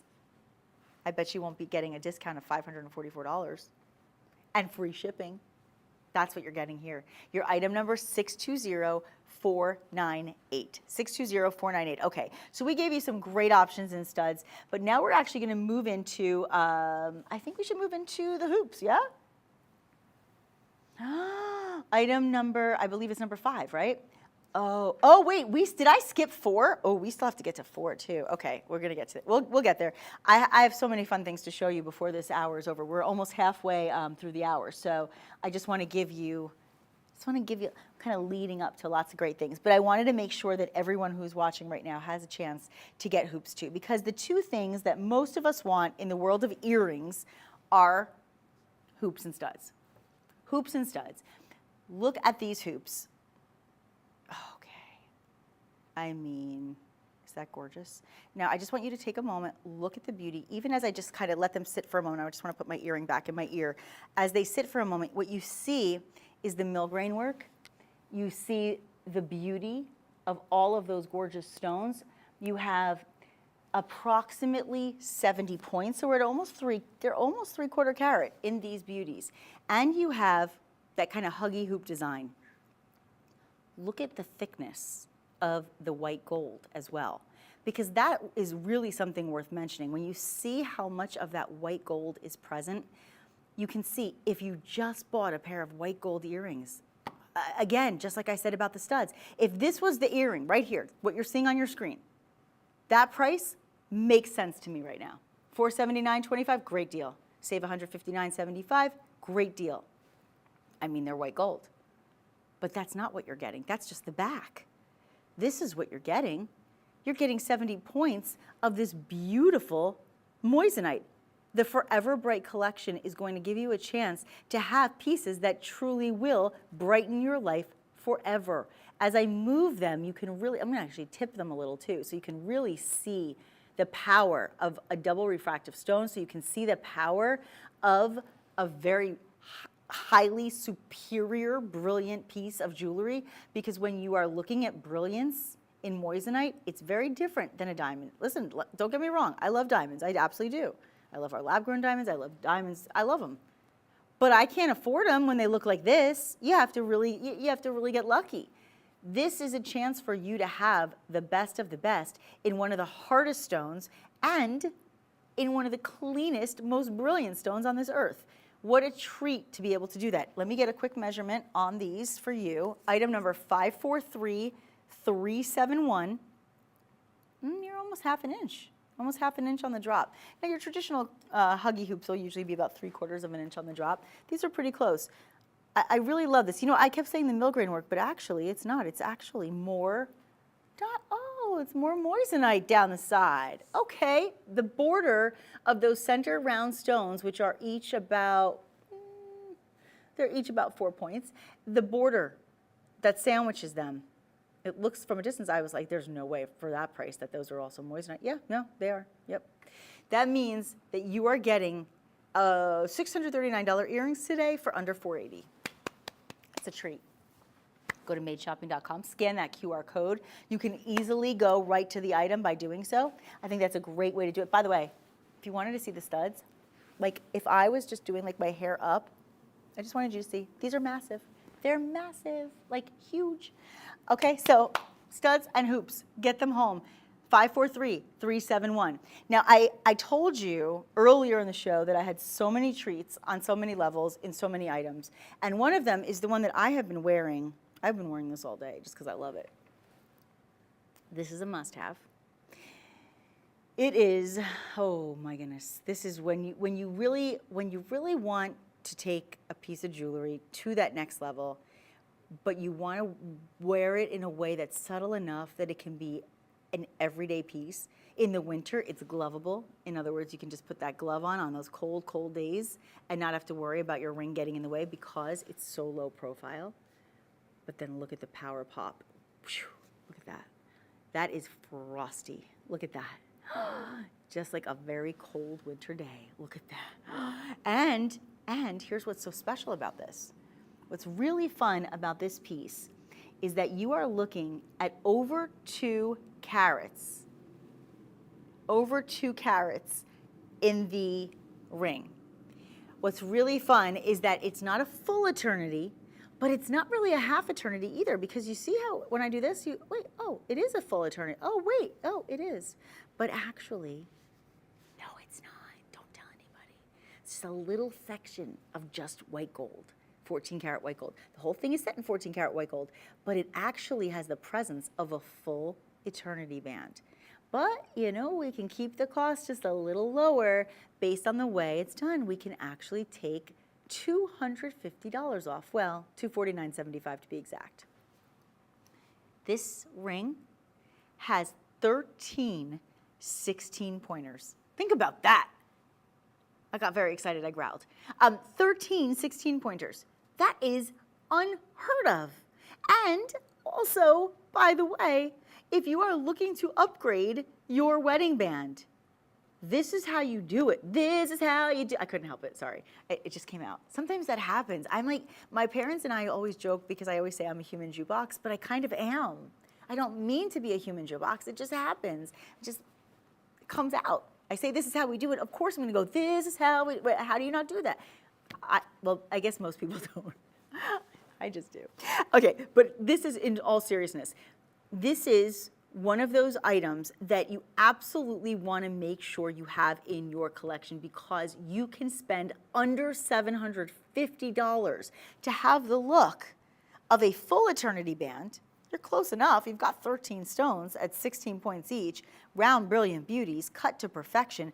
I bet you won't be getting a discount of $544 and free shipping. That's what you're getting here. Your item number 620498. 620498. Okay, so we gave you some great options in studs, but now we're actually going to move into, I think we should move into the hoops, yeah? Item number, I believe it's number 5, right? Oh wait, did I skip 4? Oh, we still have to get to 4 too. Okay, we're gonna get to it. We'll get there. I have so many fun things to show you before this hour is over. We're almost halfway through the hour, so I just want to give you, kind of leading up to lots of great things. But I wanted to make sure that everyone who's watching right now has a chance to get hoops too, because the two things that most of us want in the world of earrings are hoops and studs. Hoops and studs. Look at these hoops. I mean, is that gorgeous? Now, I just want you to take a moment, look at the beauty. Even as I just kind of let them sit for a moment, I just want to put my earring back in my ear. As they sit for a moment, what you see is the millgrain work. You see the beauty of all of those gorgeous stones. You have approximately 70 points, so we're at they're almost 3/4 carat in these beauties. And you have that kind of huggy hoop design. Look at the thickness of the white gold as well, because that is really something worth mentioning. When you see how much of that white gold is present, you can see if you just bought a pair of white gold earrings, again, just like I said about the studs, if this was the earring right here, what you're seeing on your screen, that price makes sense to me right now. $479.25, great deal. Save $159.75, great deal. I mean, they're white gold, but that's not what you're getting. That's just the back. This is what you're getting. You're getting 70 points of this beautiful moissanite. The Forever Bright collection is going to give you a chance to have pieces that truly will brighten your life forever. As I move them, you can really, I'm going to actually tip them a little too, so you can really see the power of a double refractive stone, so you can see the power of a very highly superior, brilliant piece of jewelry, because when you are looking at brilliance in moissanite, it's very different than a diamond. Listen, don't get me wrong, I love diamonds, I absolutely do. I love our lab-grown diamonds, I love diamonds, I love them. But I can't afford them when they look like this. You have to really get lucky. This is a chance for you to have the best of the best in one of the hardest stones and in one of the cleanest, most brilliant stones on this earth. What a treat to be able to do that. Let me get a quick measurement on these for you. Item number 543371. You're almost half an inch on the drop. Now your traditional huggy hoops will usually be about 3/4 of an inch on the drop. These are pretty close. I really love this. You know, I kept saying the millgrain work, but actually it's not. It's actually more, it's more moissanite down the side. Okay, the border of those center round stones, which are each about, they're each about 4 points. The border that sandwiches them, it looks from a distance, I was like, there's no way for that price that those are also moissanite. Yeah, no, they are, yep. That means that you are getting $639 earrings today for under $480. That's a treat. Go to madeshopping.com, scan that QR code. You can easily go right to the item by doing so. I think that's a great way to do it. By the way, if you wanted to see the studs, like if I was just doing like my hair up, I just wanted you to see, these are massive. They're massive, like huge. Okay, so studs and hoops, get them home. 543-371. Now, I told you earlier in the show that I had so many treats on so many levels in so many items. And one of them is the one that I have been wearing. I've been wearing this all day just because I love it. This is a must-have. It is, oh my goodness, this is when you really want to take a piece of jewelry to that next level, but you want to wear it in a way that's subtle enough that it can be an everyday piece. In the winter, it's glovable. In other words, you can just put that glove on those cold, cold days and not have to worry about your ring getting in the way because it's so low profile. But then look at the power pop. Whew, look at that. That is frosty. Look at that. Just like a very cold winter day. Look at that. And here's what's so special about this. What's really fun about this piece is that you are looking at over 2 carats. Over 2 carats in the ring. What's really fun is that it's not a full eternity, but it's not really a half eternity either, because you see how when I do this, wait, oh, it is a full eternity. Oh, wait, oh, it is. But actually, no, it's not. Don't tell anybody. It's just a little section of just white gold, 14 karat white gold. The whole thing is set in 14 karat white gold, but it actually has the presence of a full eternity band. But, you know, we can keep the cost just a little lower based on the way it's done. We can actually take $250 off. Well, $249.75 to be exact. This ring has 13 16-pointers. Think about that. I got very excited, I growled. 13 16-pointers. That is unheard of. And also, by the way, if you are looking to upgrade your wedding band, this is how you do it. This is how you do. I couldn't help it. Sorry. It just came out. Sometimes that happens. I'm like, my parents and I always joke because I always say I'm a human jukebox, but I kind of am. I don't mean to be a human jukebox. It just happens. It just comes out. I say, this is how we do it. Of course, I'm going to go, this is how we, how do you not do that? Well, I guess most people don't. I just do. Okay, but this is, in all seriousness, this is one of those items that you absolutely want to make sure you have in your collection, because you can spend under $750 to have the look of a full eternity band. You're close enough. You've got 13 stones at 16 points each, round brilliant beauties, cut to perfection,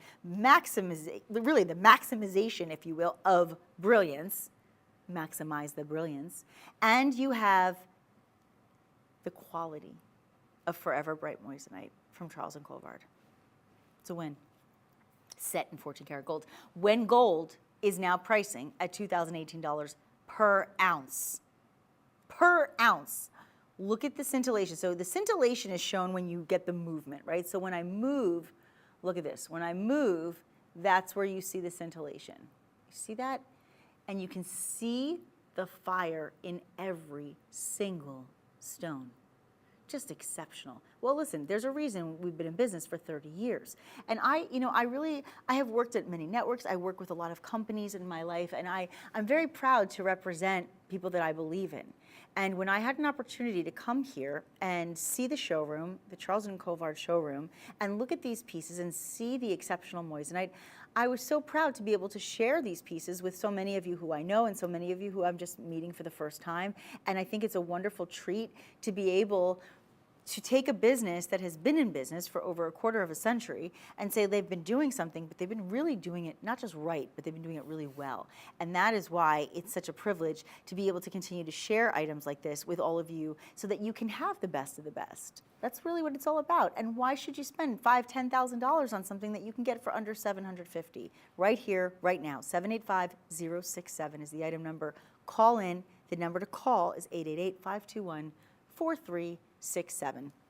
really the maximization, if you will, of brilliance. Maximize the brilliance. And you have the quality of Forever Bright Moissanite from Charles and Colvard. It's a win. Set in 14 karat gold. When gold is now pricing at $2,018 per ounce. Per ounce. Look at the scintillation. So the scintillation is shown when you get the movement, right? So when I move, look at this. When I move, that's where you see the scintillation. You see that? And you can see the fire in every single stone. Just exceptional. Well, listen, there's a reason we've been in business for 30 years. And I have worked at many networks. I work with a lot of companies in my life, and I'm very proud to represent people that I believe in. And when I had an opportunity to come here and see the showroom, the Charles and Colvard showroom, and look at these pieces and see the exceptional moissanite, I was so proud to be able to share these pieces with so many of you who I know and so many of you who I'm just meeting for the first time. And I think it's a wonderful treat to be able to take a business that has been in business for over a quarter of a century and say they've been doing something, but they've been really doing it not just right, but they've been doing it really well. And that is why it's such a privilege to be able to continue to share items like this with all of you so that you can have the best of the best. That's really what it's all about. And why should you spend $5,000, $10,000 on something that you can get for under $750? Right here, right now. 785-067 is the item number. Call in. The number to call is 888-521-4367.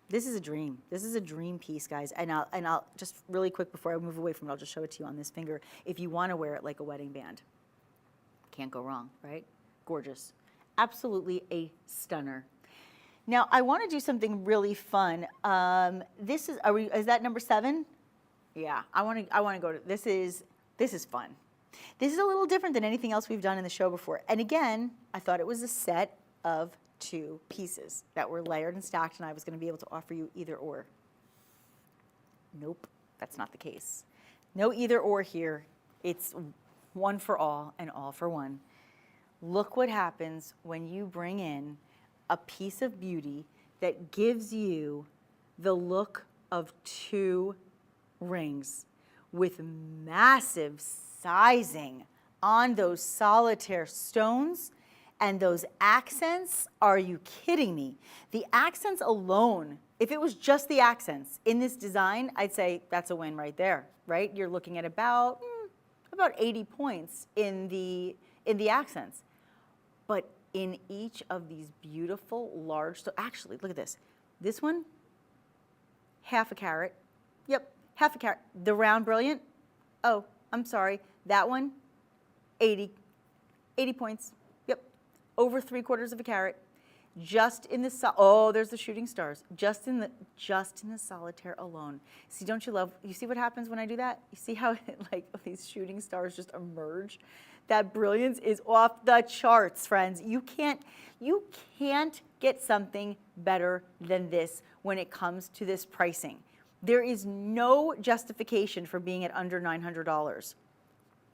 This is a dream. This is a dream piece, guys. And I'll just really quick before I move away from it, I'll just show it to you on this finger. If you want to wear it like a wedding band, can't go wrong, right? Gorgeous. Absolutely a stunner. Now I want to do something really fun. This is is that number 7? Yeah, I want to go to this is fun. This is a little different than anything else we've done in the show before. And again, I thought it was a set of 2 pieces that were layered and stacked, and I was going to be able to offer you either or. Nope, that's not the case. No either or here. It's one for all and all for one. Look what happens when you bring in a piece of beauty that gives you the look of 2 rings with massive sizing on those solitaire stones and those accents. Are you kidding me? The accents alone, if it was just the accents in this design, I'd say that's a win right there, right? You're looking at about 80 points in the accents. But in each of these beautiful large, actually, look at this. This one, half a carat. Yep, half a carat. The round brilliant, oh, I'm sorry. That one, 80 points. Yep, over 3/4 of a carat. Just in the, oh, there's the shooting stars. Just in the solitaire alone. See, don't you love, you see what happens when I do that? You see how like these shooting stars just emerge? That brilliance is off the charts, friends. You can't get something better than this when it comes to this pricing. There is no justification for being at under $900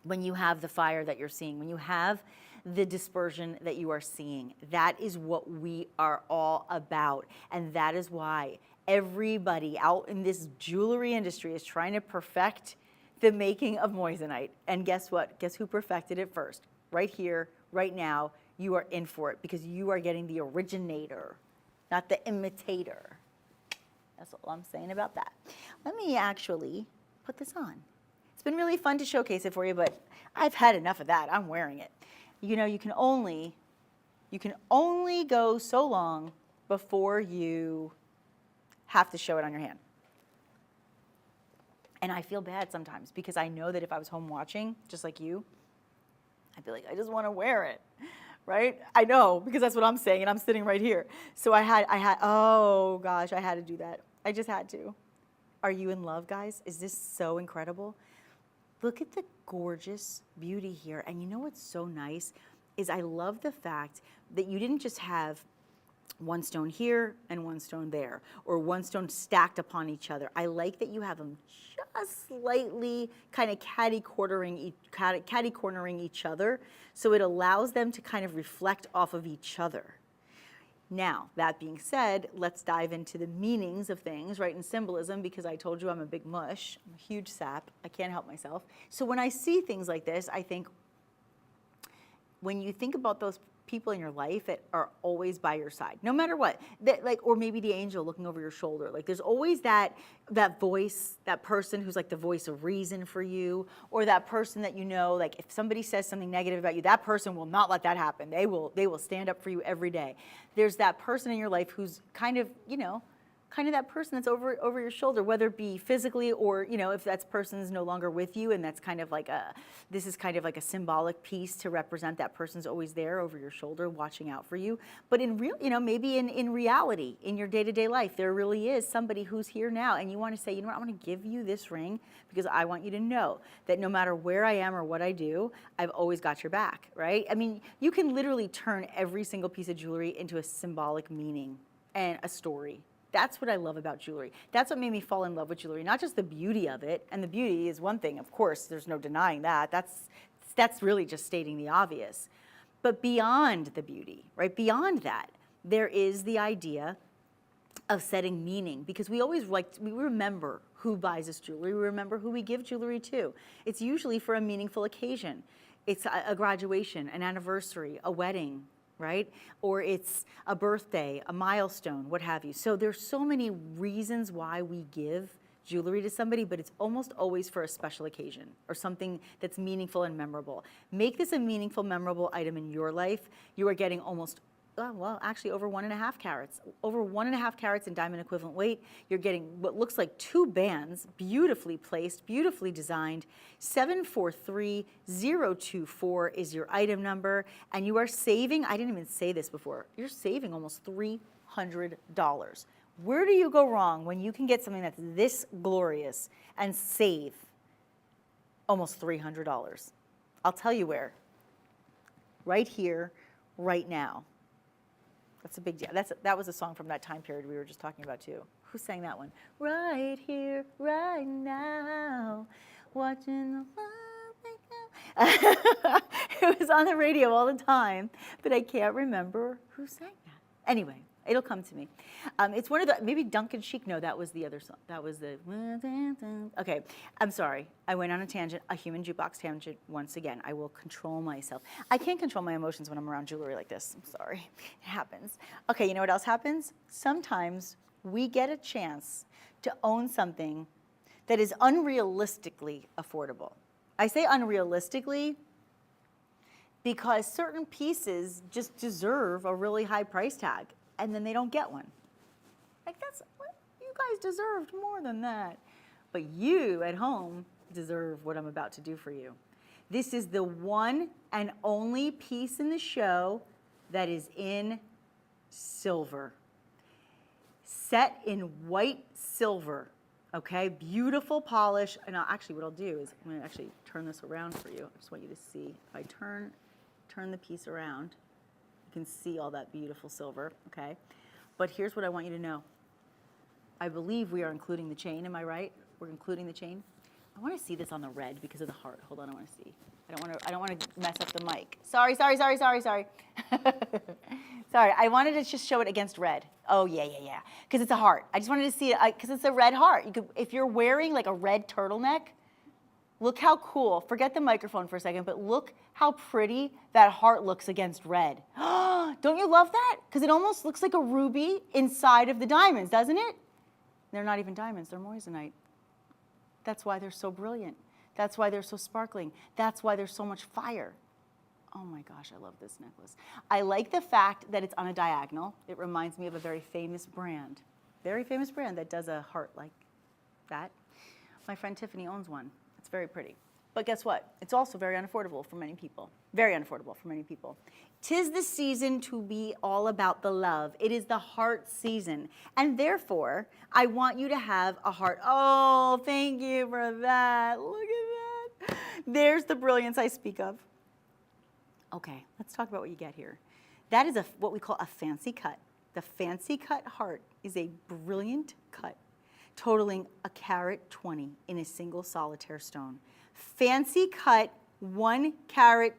when you have the fire that you're seeing, when you have the dispersion that you are seeing. That is what we are all about. And that is why everybody out in this jewelry industry is trying to perfect the making of moissanite. And guess what? Guess who perfected it first? Right here, right now, you are in for it because you are getting the originator, not the imitator. That's all I'm saying about that. Let me actually put this on. It's been really fun to showcase it for you, but I've had enough of that. I'm wearing it. You know, you can only go so long before you have to show it on your hand. And I feel bad sometimes because I know that if I was home watching, just like you, I'd be like, I just want to wear it, right? I know, because that's what I'm saying, and I'm sitting right here. So oh gosh, I had to do that. I just had to. Are you in love, guys? Is this so incredible? Look at the gorgeous beauty here. And you know what's so nice is I love the fact that you didn't just have one stone here and one stone there, or one stone stacked upon each other. I like that you have them just slightly kind of catty-cornering each other, so it allows them to kind of reflect off of each other. Now, that being said, let's dive into the meanings of things, right, and symbolism, because I told you I'm a big mush. I'm a huge sap. I can't help myself. So when I see things like this, I think when you think about those people in your life that are always by your side, no matter what, that, like, or maybe the angel looking over your shoulder, like there's always that voice, that person who's like the voice of reason for you, or that person that you know, like if somebody says something negative about you, that person will not let that happen. They will stand up for you every day. There's that person in your life who's kind of, you know, kind of that person that's over your shoulder, whether it be physically or, you know, if that person's no longer with you, and that's kind of like this is kind of like a symbolic piece to represent that person's always there over your shoulder watching out for you. But in real, you know, maybe in reality, in your day-to-day life, there really is somebody who's here now, and you want to say, you know what, I want to give you this ring because I want you to know that no matter where I am or what I do, I've always got your back, right? I mean, you can literally turn every single piece of jewelry into a symbolic meaning and a story. That's what I love about jewelry. That's what made me fall in love with jewelry, not just the beauty of it. And the beauty is one thing, of course, there's no denying that. That's really just stating the obvious. But beyond the beauty, right, beyond that, there is the idea of setting meaning, because we always we remember who buys us jewelry, we remember who we give jewelry to. It's usually for a meaningful occasion. It's a graduation, an anniversary, a wedding, right? Or it's a birthday, a milestone, what have you. So there's so many reasons why we give jewelry to somebody, but it's almost always for a special occasion or something that's meaningful and memorable. Make this a meaningful, memorable item in your life. You are getting almost, well, actually over 1.5 carats. Over 1.5 carats in diamond equivalent weight. You're getting what looks like 2 bands, beautifully placed, beautifully designed. 743024 is your item number, and you are saving, I didn't even say this before, you're saving almost $300. Where do you go wrong when you can get something that's this glorious and save almost $300? I'll tell you where. Right here, right now. That's a big deal. That was a song from that time period we were just talking about too. Who sang that one? Right here, right now, watching the world make up. It was on the radio all the time, but I can't remember who sang that. Anyway, it'll come to me. It's one of the, maybe Duncan Sheik, no, that was the other song. That was the, okay, I'm sorry. I went on a tangent, a human jukebox tangent once again. I will control myself. I can't control my emotions when I'm around jewelry like this. I'm sorry, it happens. Okay, you know what else happens? Sometimes we get a chance to own something that is unrealistically affordable. I say unrealistically because certain pieces just deserve a really high price tag, and then they don't get one. Like, that's what you guys deserved more than that. But you at home deserve what I'm about to do for you. This is the one and only piece in the show that is in silver. Set in white silver, okay? Beautiful polish. And actually what I'll do is I'm gonna actually turn this around for you. I just want you to see. If I turn the piece around, you can see all that beautiful silver, okay? But here's what I want you to know. I believe we are including the chain, am I right? We're including the chain. I want to see this on the red because of the heart. Hold on, I want to see. I don't want to mess up the mic. Sorry. Sorry, I wanted to just show it against red. Oh, yeah. Because it's a heart. I just wanted to see it because it's a red heart. You could, if you're wearing like a red turtleneck, look how cool. Forget the microphone for a second, but look how pretty that heart looks against red. Don't you love that? Because it almost looks like a ruby inside of the diamonds, doesn't it? They're not even diamonds, they're moissanite. That's why they're so brilliant. That's why they're so sparkling. That's why there's so much fire. Oh my gosh, I love this necklace. I like the fact that it's on a diagonal. It reminds me of a very famous brand that does a heart like that. My friend Tiffany owns one. It's very pretty. But guess what? It's also very unaffordable for many people. Very unaffordable for many people. 'Tis the season to be all about the love. It is the heart season. And therefore, I want you to have a heart. Oh, thank you for that. Look at that. There's the brilliance I speak of. Okay, let's talk about what you get here. That is what we call a fancy cut. The fancy cut heart is a brilliant cut, totaling 1.20 carat in a single solitaire stone. Fancy cut 1.20 carat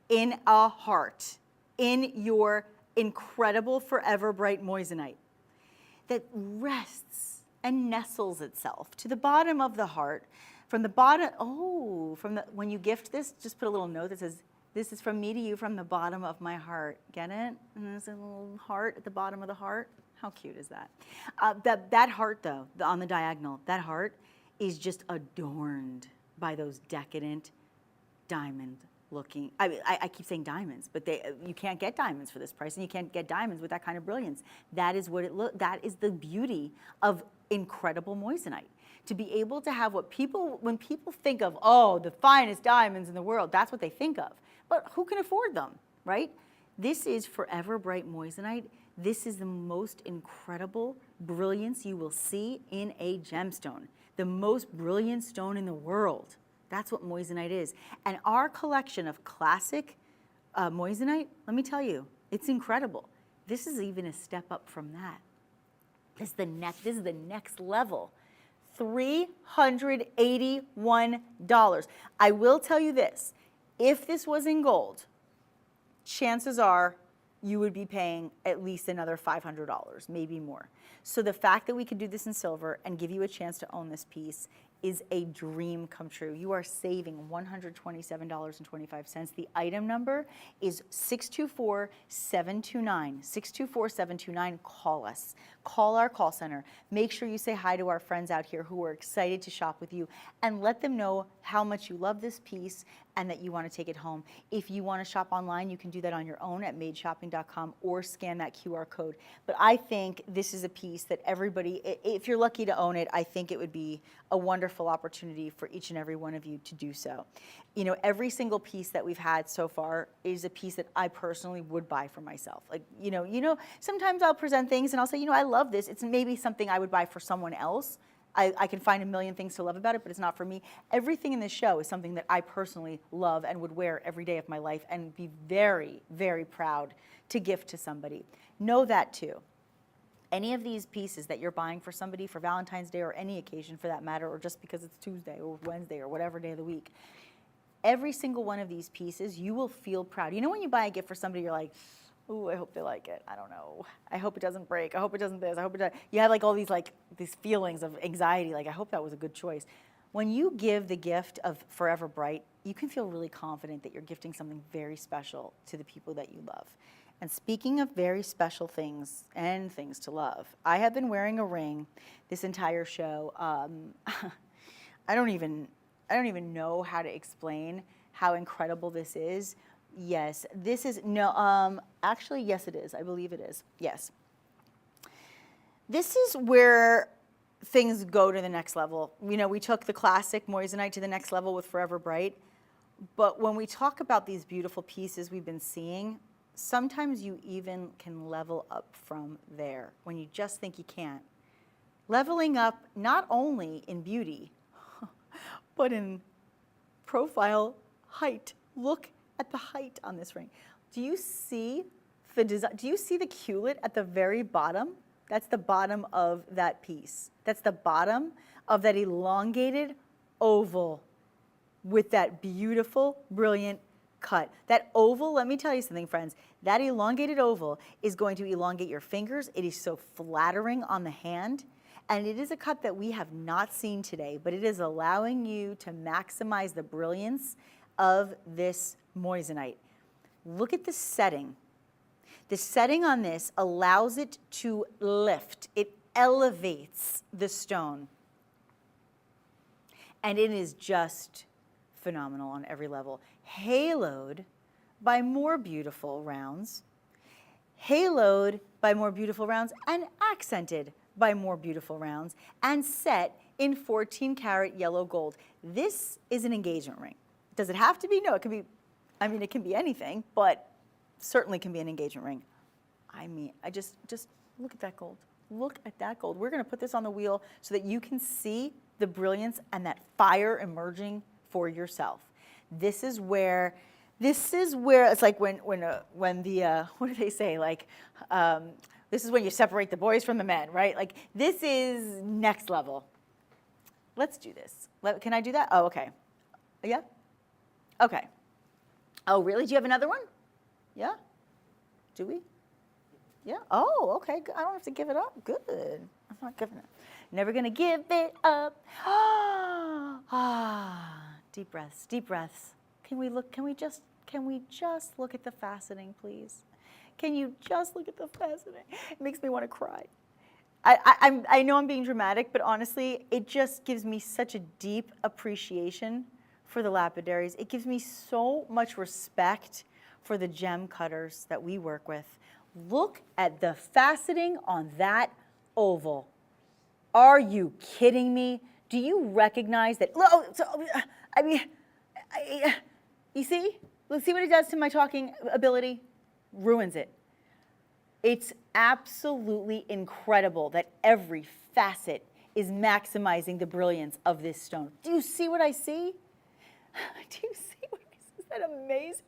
in a heart, in your incredible forever bright moissanite that rests and nestles itself to the bottom of the heart. From the bottom, when you gift this, just put a little note that says, "This is from me to you from the bottom of my heart." Get it? And there's a little heart at the bottom of the heart. How cute is that? That heart, though, on the diagonal, that heart is just adorned by those decadent diamond-looking. I keep saying diamonds, but you can't get diamonds for this price, and you can't get diamonds with that kind of brilliance. That is what that is the beauty of incredible moissanite. To be able to have when people think of, oh, the finest diamonds in the world, that's what they think of. But who can afford them, right? This is forever bright moissanite. This is the most incredible brilliance you will see in a gemstone. The most brilliant stone in the world. That's what moissanite is. And our collection of classic moissanite, let me tell you, it's incredible. This is even a step up from that. This is the next level. $381. I will tell you this, if this was in gold, chances are you would be paying at least another $500, maybe more. So the fact that we could do this in silver and give you a chance to own this piece is a dream come true. You are saving $127.25. The item number is 624-729. 624-729, call us. Call our call center. Make sure you say hi to our friends out here who are excited to shop with you and let them know how much you love this piece and that you want to take it home. If you want to shop online, you can do that on your own at madeshopping.com or scan that QR code. But I think this is a piece that everybody, if you're lucky to own it, I think it would be a wonderful opportunity for each and every one of you to do so. You know, every single piece that we've had so far is a piece that I personally would buy for myself. Like, you know, sometimes I'll present things and I'll say, you know, I love this. It's maybe something I would buy for someone else. I can find a million things to love about it, but it's not for me. Everything in this show is something that I personally love and would wear every day of my life and be very, very proud to gift to somebody. Know that too. Any of these pieces that you're buying for somebody for Valentine's Day or any occasion for that matter, or just because it's Tuesday or Wednesday or whatever day of the week, every single one of these pieces, you will feel proud. You know when you buy a gift for somebody, you're like, ooh, I hope they like it. I don't know. I hope it doesn't break. I hope it doesn't this. I hope it does. You have like all these feelings of anxiety, like I hope that was a good choice. When you give the gift of Forever Bright, you can feel really confident that you're gifting something very special to the people that you love. And speaking of very special things and things to love, I have been wearing a ring this entire show. I don't even know how to explain how incredible this is. Yes, this is, no, actually, yes it is. I believe it is, yes. This is where things go to the next level. You know, we took the classic moissanite to the next level with Forever Bright, but when we talk about these beautiful pieces we've been seeing, sometimes you even can level up from there when you just think you can't. Leveling up not only in beauty, but in profile height. Look at the height on this ring. Do you see the design? Do you see the culet at the very bottom? That's the bottom of that piece. That's the bottom of that elongated oval with that beautiful, brilliant cut. That oval, let me tell you something, friends, that elongated oval is going to elongate your fingers. It is so flattering on the hand. And it is a cut that we have not seen today, but it is allowing you to maximize the brilliance of this moissanite. Look at the setting. The setting on this allows it to lift. It elevates the stone. And it is just phenomenal on every level. Haloed by more beautiful rounds. Haloed by more beautiful rounds and accented by more beautiful rounds and set in 14 karat yellow gold. This is an engagement ring. Does it have to be? No, it can be, I mean, it can be anything, but certainly can be an engagement ring. I mean, I just look at that gold. Look at that gold. We're gonna put this on the wheel so that you can see the brilliance and that fire emerging for yourself. This is where it's like when the, what do they say? Like, this is when you separate the boys from the men, right? Like, this is next level. Let's do this. Can I do that? Oh, okay. Yeah? Okay. Oh, really? Do you have another one? Yeah? Do we? Yeah? Oh, okay. I don't have to give it up. Good. I'm not giving it. Never gonna give it up. Deep breaths, deep breaths. Can we just look at the faceting, please? Can you just look at the faceting? It makes me want to cry. I know I'm being dramatic, but honestly, it just gives me such a deep appreciation for the lapidaries. It gives me so much respect for the gem cutters that we work with. Look at the faceting on that oval. Are you kidding me? Do you recognize that? I mean, you see? Let's see what it does to my talking ability. Ruins it. It's absolutely incredible that every facet is maximizing the brilliance of this stone. Do you see what I see? Do you see what I see? Is that amazing?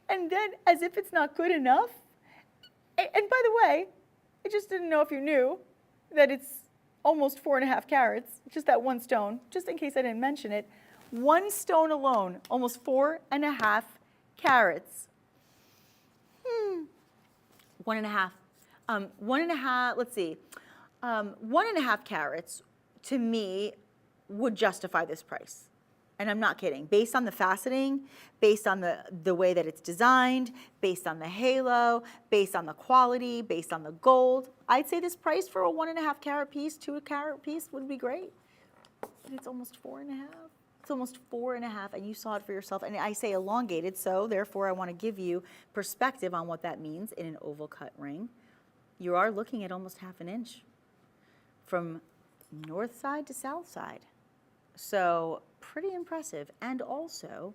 And then, as if it's not good enough, and by the way, I just didn't know if you knew that it's almost 4.5 carats, just that one stone, just in case I didn't mention it. One stone alone, almost 4.5 carats. 1.5. 1.5, let's see. 1.5 carats, to me, would justify this price. And I'm not kidding. Based on the faceting, based on the way that it's designed, based on the halo, based on the quality, based on the gold, I'd say this price for a 1.5 carat piece, 2 carat piece would be great. But it's almost 4.5. It's almost 4.5, and you saw it for yourself. And I say elongated, so therefore I want to give you perspective on what that means in an oval cut ring. You are looking at almost 1/2 inch from north side to south side. So pretty impressive, and also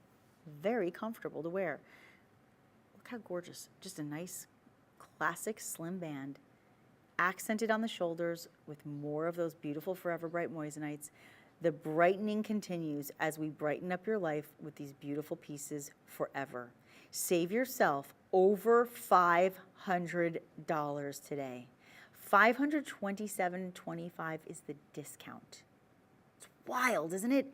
very comfortable to wear. Look how gorgeous. Just a nice classic slim band, accented on the shoulders with more of those beautiful Forever Bright moissanites. The brightening continues as we brighten up your life with these beautiful pieces forever. Save yourself over $500 today. $527.25 is the discount. It's wild, isn't it?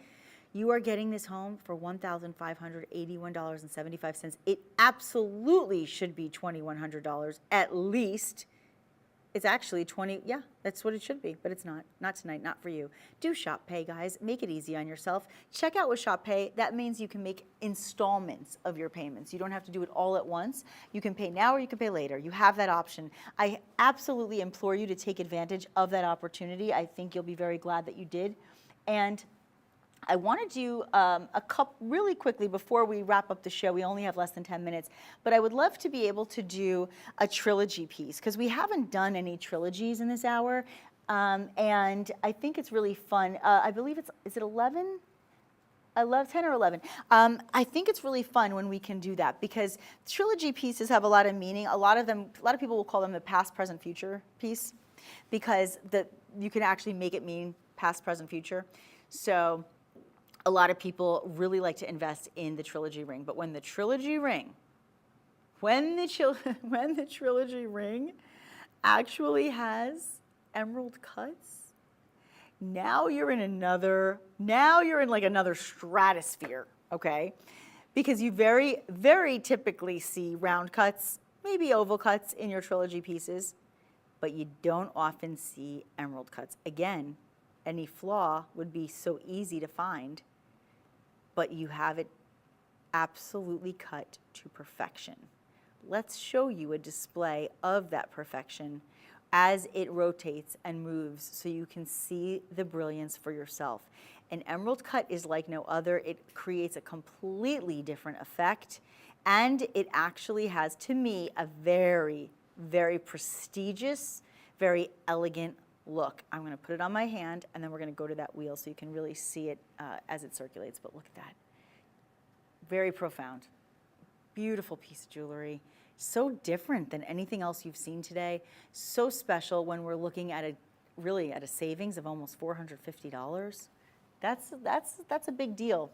You are getting this home for $1,581.75. It absolutely should be $2,100 at least. It's actually 20, yeah, that's what it should be, but it's not. Not tonight, not for you. Do Shop Pay, guys. Make it easy on yourself. Check out with Shop Pay. That means you can make installments of your payments. You don't have to do it all at once. You can pay now or you can pay later. You have that option. I absolutely implore you to take advantage of that opportunity. I think you'll be very glad that you did. And I want to do a couple really quickly before we wrap up the show. We only have less than 10 minutes, but I would love to be able to do a trilogy piece because we haven't done any trilogies in this hour, and I think it's really fun. I believe is it 11? I love 10 or 11. I think it's really fun when we can do that because trilogy pieces have a lot of meaning. A lot of people will call them the past, present, future piece because you can actually make it mean past, present, future. So a lot of people really like to invest in the trilogy ring, but when the trilogy ring actually has emerald cuts, now you're in like another stratosphere, okay? Because you very, very typically see round cuts, maybe oval cuts in your trilogy pieces, but you don't often see emerald cuts. Again, any flaw would be so easy to find, but you have it absolutely cut to perfection. Let's show you a display of that perfection as it rotates and moves so you can see the brilliance for yourself. An emerald cut is like no other. It creates a completely different effect, and it actually has, to me, a very, very prestigious, very elegant look. I'm going to put it on my hand, and then we're going to go to that wheel so you can really see it as it circulates. But look at that. Very profound. Beautiful piece of jewelry. So different than anything else you've seen today. So special when we're looking at a savings of almost $450. That's a big deal.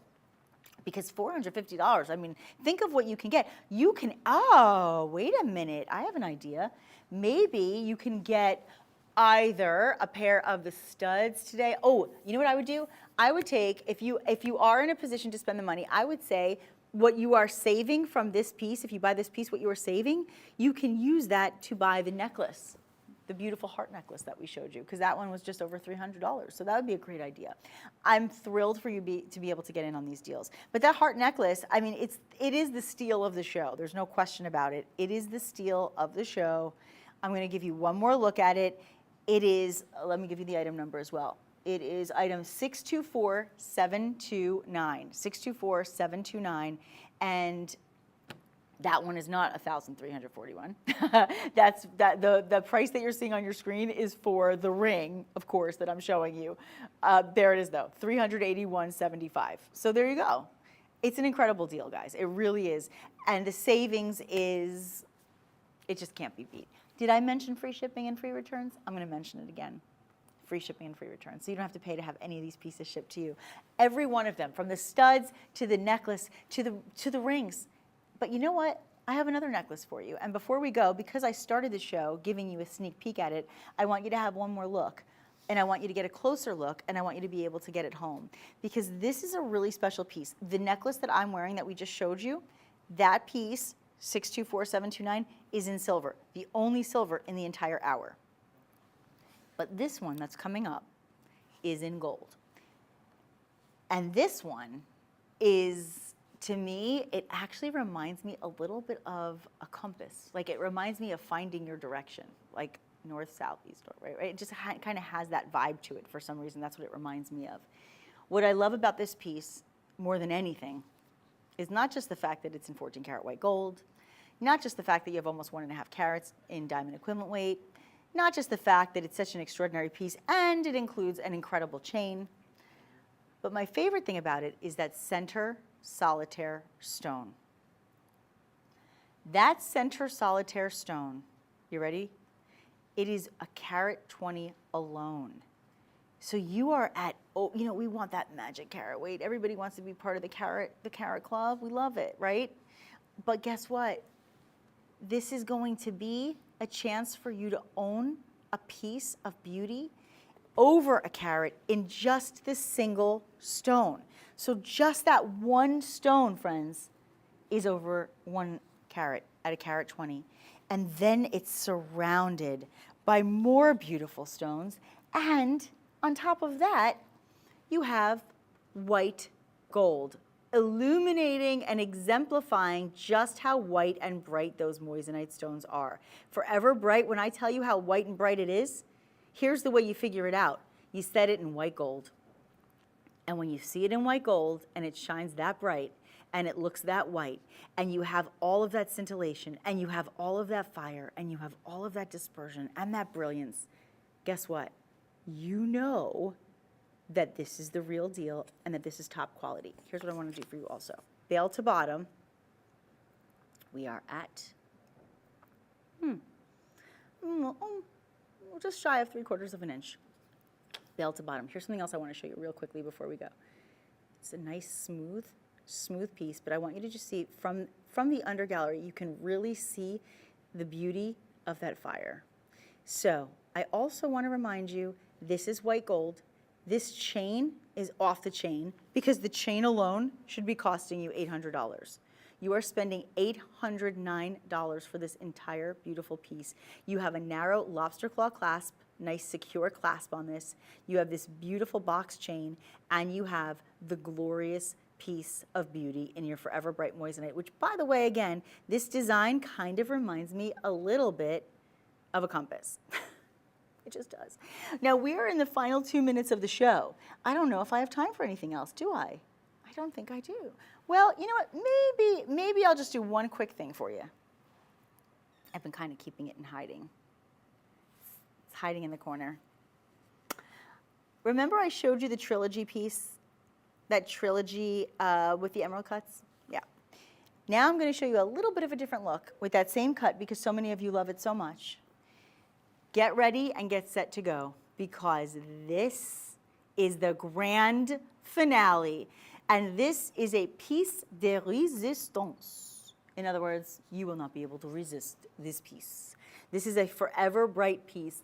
Because $450, I mean, think of what you can get. You can, oh, wait a minute, I have an idea. Maybe you can get either a pair of the studs today. Oh, you know what I would do? I would take, if you are in a position to spend the money, I would say what you are saving from this piece, if you buy this piece, what you are saving, you can use that to buy the necklace, the beautiful heart necklace that we showed you, because that one was just over $300. So that would be a great idea. I'm thrilled for you to be able to get in on these deals. But that heart necklace, I mean, it is the steal of the show. There's no question about it. It is the steal of the show. I'm going to give you one more look at it. It is, let me give you the item number as well. It is item 624729, 624729, and that one is not $1,341. The price that you're seeing on your screen is for the ring, of course, that I'm showing you. There it is, though, $381.75. So there you go. It's an incredible deal, guys. It really is, and the savings is, it just can't be beat. Did I mention free shipping and free returns? I'm going to mention it again. Free shipping and free returns. So you don't have to pay to have any of these pieces shipped to you. Every one of them, from the studs to the necklace to the rings. But you know what? I have another necklace for you. And before we go, because I started the show giving you a sneak peek at it, I want you to have one more look. And I want you to get a closer look, and I want you to be able to get it home. Because this is a really special piece. The necklace that I'm wearing that we just showed you, that piece, 624729, is in silver, the only silver in the entire hour. But this one that's coming up is in gold. And this one is, to me, it actually reminds me a little bit of a compass. Like, it reminds me of finding your direction, like north, south, east, right? It just kind of has that vibe to it for some reason. That's what it reminds me of. What I love about this piece, more than anything, is not just the fact that it's in 14 karat white gold, not just the fact that you have almost 1.5 carats in diamond equivalent weight, not just the fact that it's such an extraordinary piece and it includes an incredible chain, but my favorite thing about it is that center solitaire stone. That center solitaire stone, you ready? It is a carat 20 alone. So you are at, oh, you know, we want that magic carat weight. Everybody wants to be part of the carat club. We love it, right? But guess what? This is going to be a chance for you to own a piece of beauty over a carat in just this single stone. So just that one stone, friends, is over 1 carat at a carat 20. And then it's surrounded by more beautiful stones. And on top of that, you have white gold, illuminating and exemplifying just how white and bright those moissanite stones are. Forever bright, when I tell you how white and bright it is, here's the way you figure it out. You set it in white gold. And when you see it in white gold and it shines that bright and it looks that white and you have all of that scintillation and you have all of that fire and you have all of that dispersion and that brilliance, guess what? You know that this is the real deal and that this is top quality. Here's what I want to do for you also. Bail to bottom, we are at, just shy of 3/4 of an inch. Bail to bottom. Here's something else I want to show you real quickly before we go. It's a nice smooth piece, but I want you to just see from the under gallery, you can really see the beauty of that fire. So I also want to remind you, this is white gold. This chain is off the chain because the chain alone should be costing you $800. You are spending $809 for this entire beautiful piece. You have a narrow lobster claw clasp, nice secure clasp on this. You have this beautiful box chain, and you have the glorious piece of beauty in your Forever Bright moissanite, which, by the way, again, this design kind of reminds me a little bit of a compass. It just does. Now, we are in the final 2 minutes of the show. I don't know if I have time for anything else, do I? I don't think I do. Well, you know what? Maybe I'll just do one quick thing for you. I've been kind of keeping it in hiding. It's hiding in the corner. Remember I showed you the trilogy piece? That trilogy with the emerald cuts? Yeah. Now I'm going to show you a little bit of a different look with that same cut because so many of you love it so much. Get ready and get set to go because this is the grand finale. And this is a piece de résistance. In other words, you will not be able to resist this piece. This is a Forever Bright piece.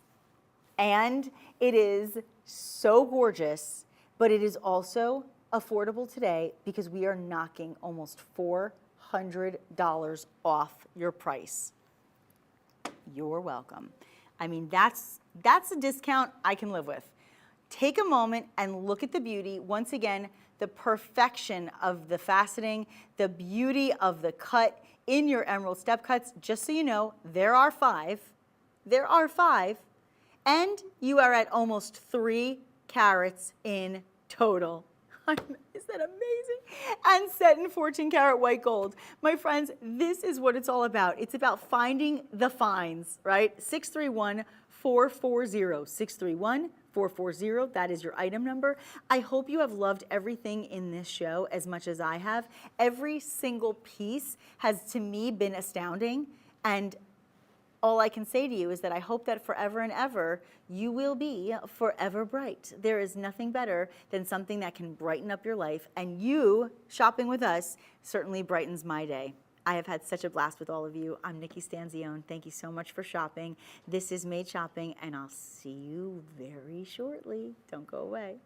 And it is so gorgeous, but it is also affordable today because we are knocking almost $400 off your price. You're welcome. I mean, that's a discount I can live with. Take a moment and look at the beauty. Once again, the perfection of the faceting, the beauty of the cut in your emerald step cuts. Just so you know, there are 5. There are 5. And you are at almost 3 carats in total. Is that amazing? And set in 14 karat white gold. My friends, this is what it's all about. It's about finding the finds, right? 631-440. 631-440, that is your item number. I hope you have loved everything in this show as much as I have. Every single piece has, to me, been astounding. And all I can say to you is that I hope that forever and ever, you will be forever bright. There is nothing better than something that can brighten up your life, and you shopping with us certainly brightens my day. I have had such a blast with all of you. I'm Nikki Stanzione. Thank you so much for shopping. This is Made Shopping, and I'll see you very shortly. Don't go away.